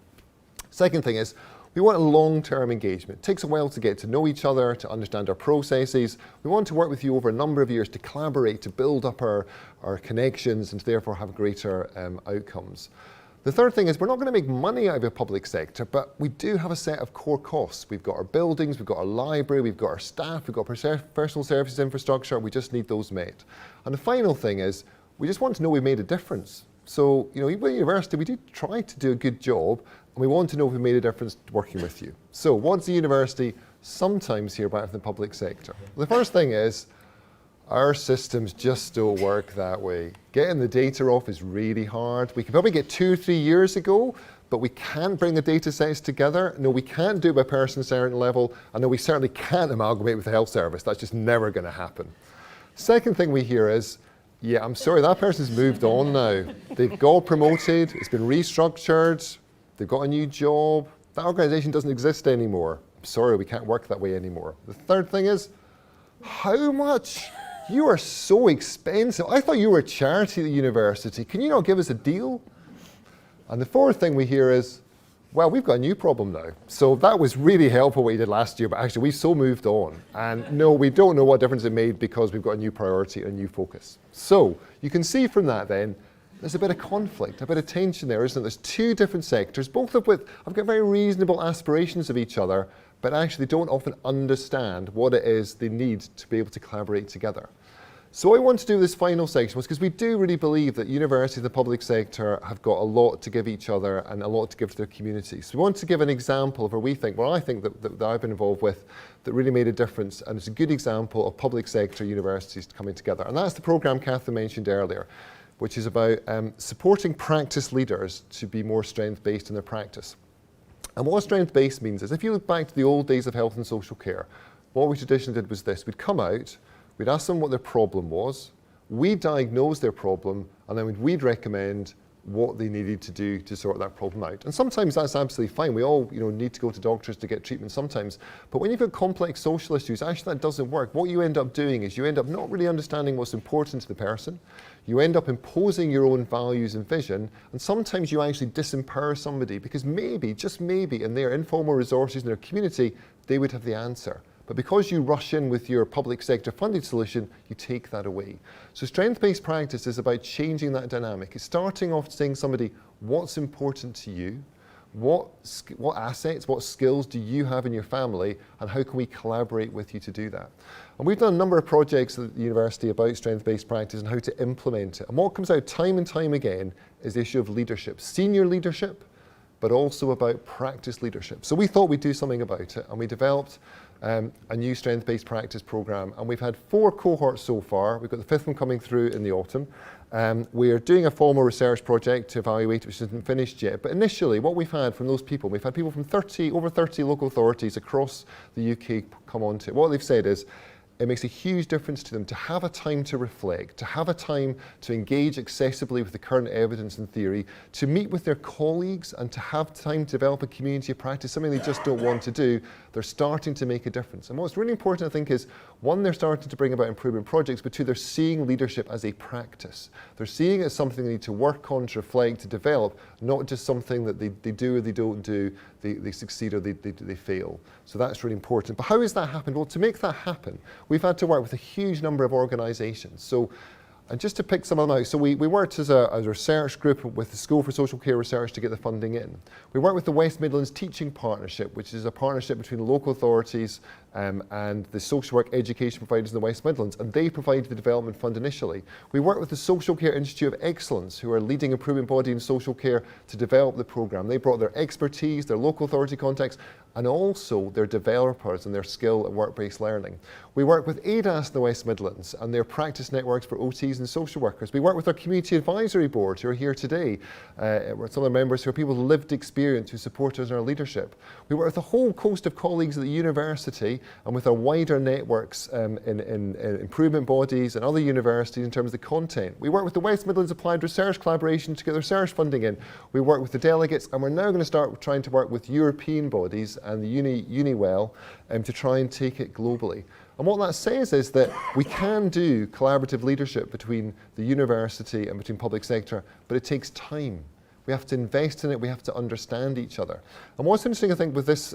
Second thing is, we want a long-term engagement. It takes a while to get to know each other, to understand our processes. We want to work with you over a number of years to collaborate, to build up our connections and to therefore have greater outcomes. The third thing is we're not going to make money out of the public sector, but we do have a set of core costs. We've got our buildings, we've got our library, we've got our staff, we've got professional services infrastructure. We just need those met. And the final thing is we just want to know we've made a difference. So, you know, even at university, we do try to do a good job, and we want to know if we made a difference working with you. So what does the university sometimes hear about from the public sector? Well, the first thing is our systems just don't work that way. Getting the data off is really hard. We could probably get 2 or 3 years ago, but we can't bring the data sets together. No, we can't do it by person-centered level, and no, we certainly can't amalgamate with the health service. That's just never going to happen. Second thing we hear is, yeah, I'm sorry, that person's moved on now. They've got promoted, it's been restructured, they've got a new job, that organisation doesn't exist anymore. I'm sorry, we can't work that way anymore. The third thing is, how much? You are so expensive. I thought you were a charity at the university. Can you not give us a deal? And the fourth thing we hear is, well, we've got a new problem now. So that was really helpful what you did last year, but actually we've so moved on. And no, we don't know what difference it made because we've got a new priority, a new focus. So you can see from that then, there's a bit of conflict, a bit of tension there, isn't it? There's two different sectors, both of which have got very reasonable aspirations of each other, but actually don't often understand what it is they need to be able to collaborate together. So what I want to do this final section was because we do really believe that universities and the public sector have got a lot to give each other and a lot to give to their communities. So we want to give an example of where we think, well, I think that I've been involved with that really made a difference, and it's a good example of public sector universities coming together. And that's the programme Catherine mentioned earlier, which is about supporting practice leaders to be more strength-based in their practice. And what strength-based means is if you look back to the old days of health and social care, what we traditionally did was this. We'd come out, we'd ask them what their problem was, we'd diagnose their problem, and then we'd recommend what they needed to do to sort that problem out. And sometimes that's absolutely fine. We all need to go to doctors to get treatment sometimes. But when you've got complex social issues, actually that doesn't work. What you end up doing is you end up not really understanding what's important to the person. You end up imposing your own values and vision, and sometimes you actually disempower somebody because maybe, just maybe, in their informal resources in their community, they would have the answer. But because you rush in with your public sector funded solution, you take that away. So strength-based practice is about changing that dynamic. It's starting off saying somebody, what's important to you? What assets, what skills do you have in your family, and how can we collaborate with you to do that? And we've done a number of projects at the university about strength-based practice and how to implement it. And what comes out time and time again is the issue of leadership, senior leadership, but also about practice leadership. So we thought we'd do something about it, and we developed a new strength-based practice programme, and we've had 4 cohorts so far. We've got the 5th one coming through in the autumn. We're doing a formal research project to evaluate it, which isn't finished yet. But initially, what we've had from those people, we've had people from over 30 local authorities across the UK come on to it. What they've said is, it makes a huge difference to them to have a time to reflect, to have a time to engage accessibly with the current evidence and theory, to meet with their colleagues and to have time to develop a community of practice, something they just don't want to do. They're starting to make a difference. And what's really important, I think, is 1, they're starting to bring about improvement projects, but 2, they're seeing leadership as a practice. They're seeing it as something they need to work on, to reflect, to develop, not just something that they do or they don't do, they succeed or they fail. So that's really important. But how has that happened? Well, to make that happen, we've had to work with a huge number of organisations. So, and just to pick some of them out, so we worked as a research group with the School for Social Care Research to get the funding in. We worked with the West Midlands Teaching Partnership, which is a partnership between the local authorities and the social work education providers in the West Midlands, and they provided the development fund initially. We worked with the Social Care Institute of Excellence, who are a leading improvement body in social care, to develop the programme. They brought their expertise, their local authority contacts, and also their developers and their skill and work-based learning. We work with ADAS in the West Midlands and their practice networks for OTs and social workers. We work with our community advisory board who are here today, some of the members who are people with lived experience who support us in our leadership. We work with a whole host of colleagues at the university and with our wider networks in improvement bodies and other universities in terms of the content. We work with the West Midlands Applied Research Collaboration to get research funding in. We work with the delegates, and we're now going to start trying to work with European bodies and the UniWell to try and take it globally. And what that says is that we can do collaborative leadership between the university and between public sector, but it takes time. We have to invest in it, we have to understand each other. And what's interesting, I think, with this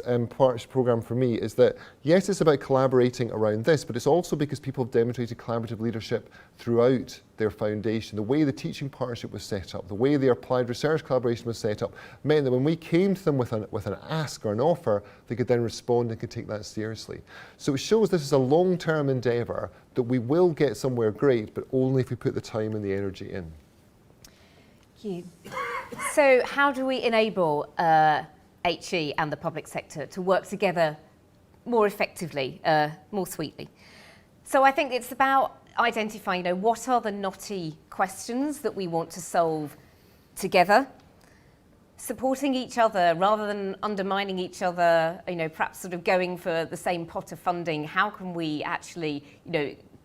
programme for me is that, yes, it's about collaborating around this, but it's also because people have demonstrated collaborative leadership throughout their foundation. The way the teaching partnership was set up, the way the applied research collaboration was set up, meant that when we came to them with an ask or an offer, they could then respond and could take that seriously. So it shows this is a long-term endeavour, that we will get somewhere great, but only if we put the time and the energy in. Thank you. So how do we enable HE and the public sector to work together more effectively, more sweetly? So I think it's about identifying, what are the knotty questions that we want to solve together, supporting each other rather than undermining each other, perhaps sort of going for the same pot of funding. How can we actually,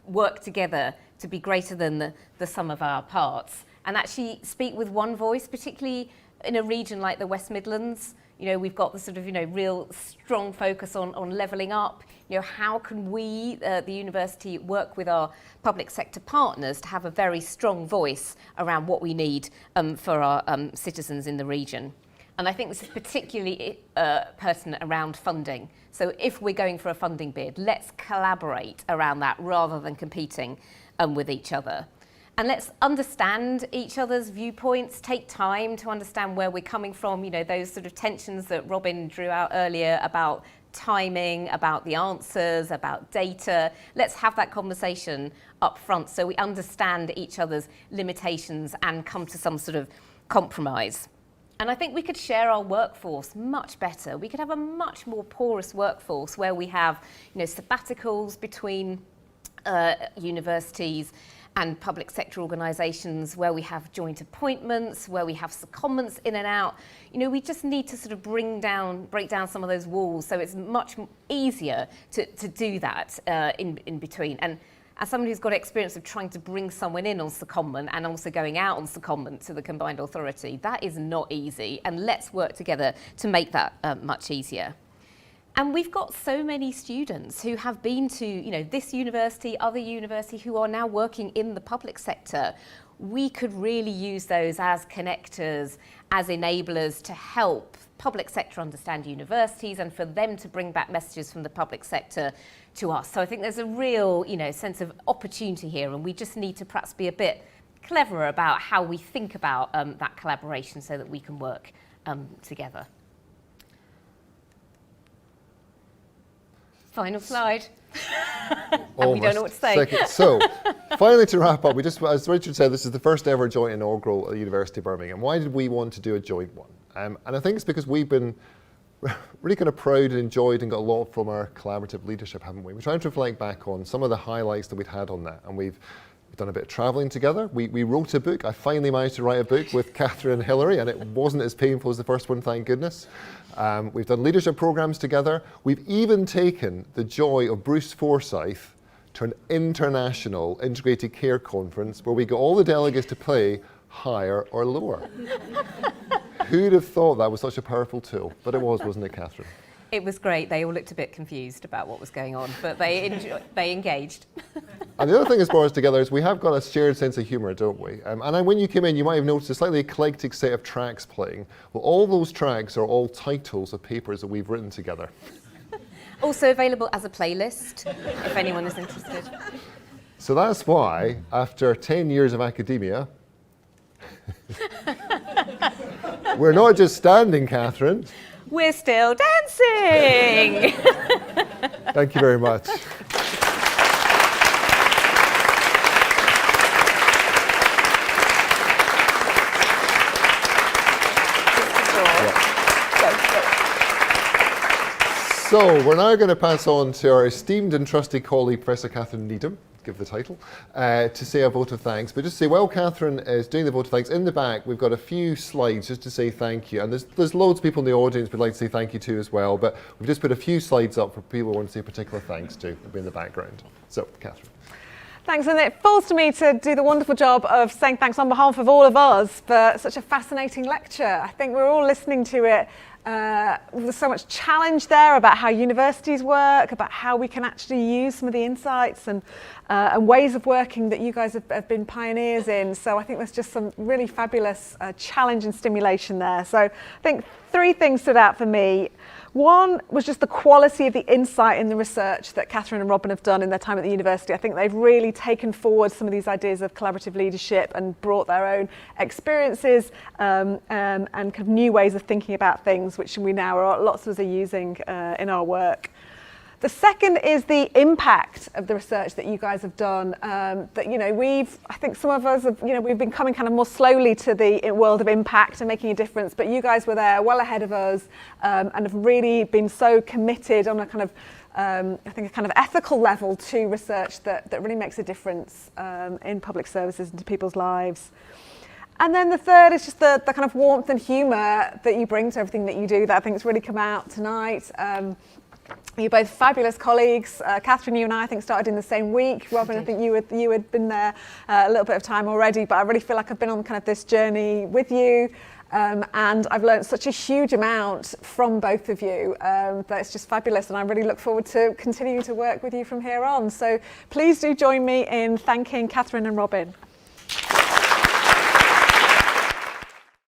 work together to be greater than the sum of our parts? And actually speak with one voice, particularly in a region like the West Midlands. We've got the sort of, real strong focus on levelling up. How can we, the university, work with our public sector partners to have a very strong voice around what we need for our citizens in the region? And I think this is particularly pertinent around funding. So if we're going for a funding bid, let's collaborate around that rather than competing with each other. And let's understand each other's viewpoints, take time to understand where we're coming from, those sort of tensions that Robin drew out earlier about timing, about the answers, about data. Let's have that conversation up front so we understand each other's limitations and come to some sort of compromise. And I think we could share our workforce much better. We could have a much more porous workforce where we have, sabbaticals between universities and public sector organisations, where we have joint appointments, where we have secondments in and out. We just need to sort of break down some of those walls, so it's much easier to do that in between. And as someone who's got experience of trying to bring someone in on secondment and also going out on secondment to the combined authority, that is not easy, and let's work together to make that much easier. And we've got so many students who have been to, this university, other university, who are now working in the public sector. We could really use those as connectors, as enablers to help public sector understand universities and for them to bring back messages from the public sector to us. So I think there's a real, sense of opportunity here, and we just need to perhaps be a bit cleverer about how we think about that collaboration so that we can work together. Final slide. And we don't know what to say. Second. So, finally to wrap up, as Richard said, this is the first ever joint inaugural at the University of Birmingham. Why did we want to do a joint one? And I think it's because we've been really kind of proud and enjoyed and got a lot from our collaborative leadership, haven't we? We're trying to reflect back on some of the highlights that we'd had on that, and we've done a bit of travelling together. We wrote a book. I finally managed to write a book with Catherine and Hilary, and it wasn't as painful as the first one, thank goodness. We've done leadership programmes together. We've even taken the joy of Bruce Forsyth to an international integrated care conference where we got all the delegates to play higher or lower. Who'd have thought that was such a powerful tool? But it was, wasn't it, Catherine? It was great. They all looked a bit confused about what was going on, but they engaged. And the other thing that's brought us together is we have got a shared sense of humour, don't we? And when you came in, you might have noticed a slightly eclectic set of tracks playing. Well, all those tracks are all titles of papers that we've written together. Also available as a playlist, if anyone is interested. So that's why, after 10 years of academia, we're not just standing, Catherine. We're still dancing! Thank you very much. So we're now going to pass on to our esteemed and trusty colleague, Professor Catherine Needham, give the title, to say a vote of thanks. But just to say, while Catherine is doing the vote of thanks, in the back we've got a few slides just to say thank you. And there's loads of people in the audience we'd like to say thank you to as well, but we've just put a few slides up for people who want to say particular thanks to. They'll be in the background. So, Catherine. Thanks, and it falls to me to do the wonderful job of saying thanks on behalf of all of us for such a fascinating lecture. I think we're all listening to it. There's so much challenge there about how universities work, about how we can actually use some of the insights and ways of working that you guys have been pioneers in. So I think there's just some really fabulous challenge and stimulation there. So I think 3 things stood out for me. One was just the quality of the insight in the research that Catherine and Robin have done in their time at the university. I think they've really taken forward some of these ideas of collaborative leadership and brought their own experiences and kind of new ways of thinking about things, which we now lots of us are using in our work. The second is the impact of the research that you guys have done. That I think some of us have, we've been coming kind of more slowly to the world of impact and making a difference. But you guys were there well ahead of us and have really been so committed on a kind of, I think, a kind of ethical level to research that really makes a difference in public services and to people's lives. And then the third is just the kind of warmth and humour that you bring to everything that you do that I think has really come out tonight. You're both fabulous colleagues. Catherine, you and I think started in the same week. Robin, I think you had been there a little bit of time already, but I really feel like I've been on kind of this journey with you. And I've learned such a huge amount from both of you that it's just fabulous, and I really look forward to continuing to work with you from here on. So please do join me in thanking Catherine and Robin.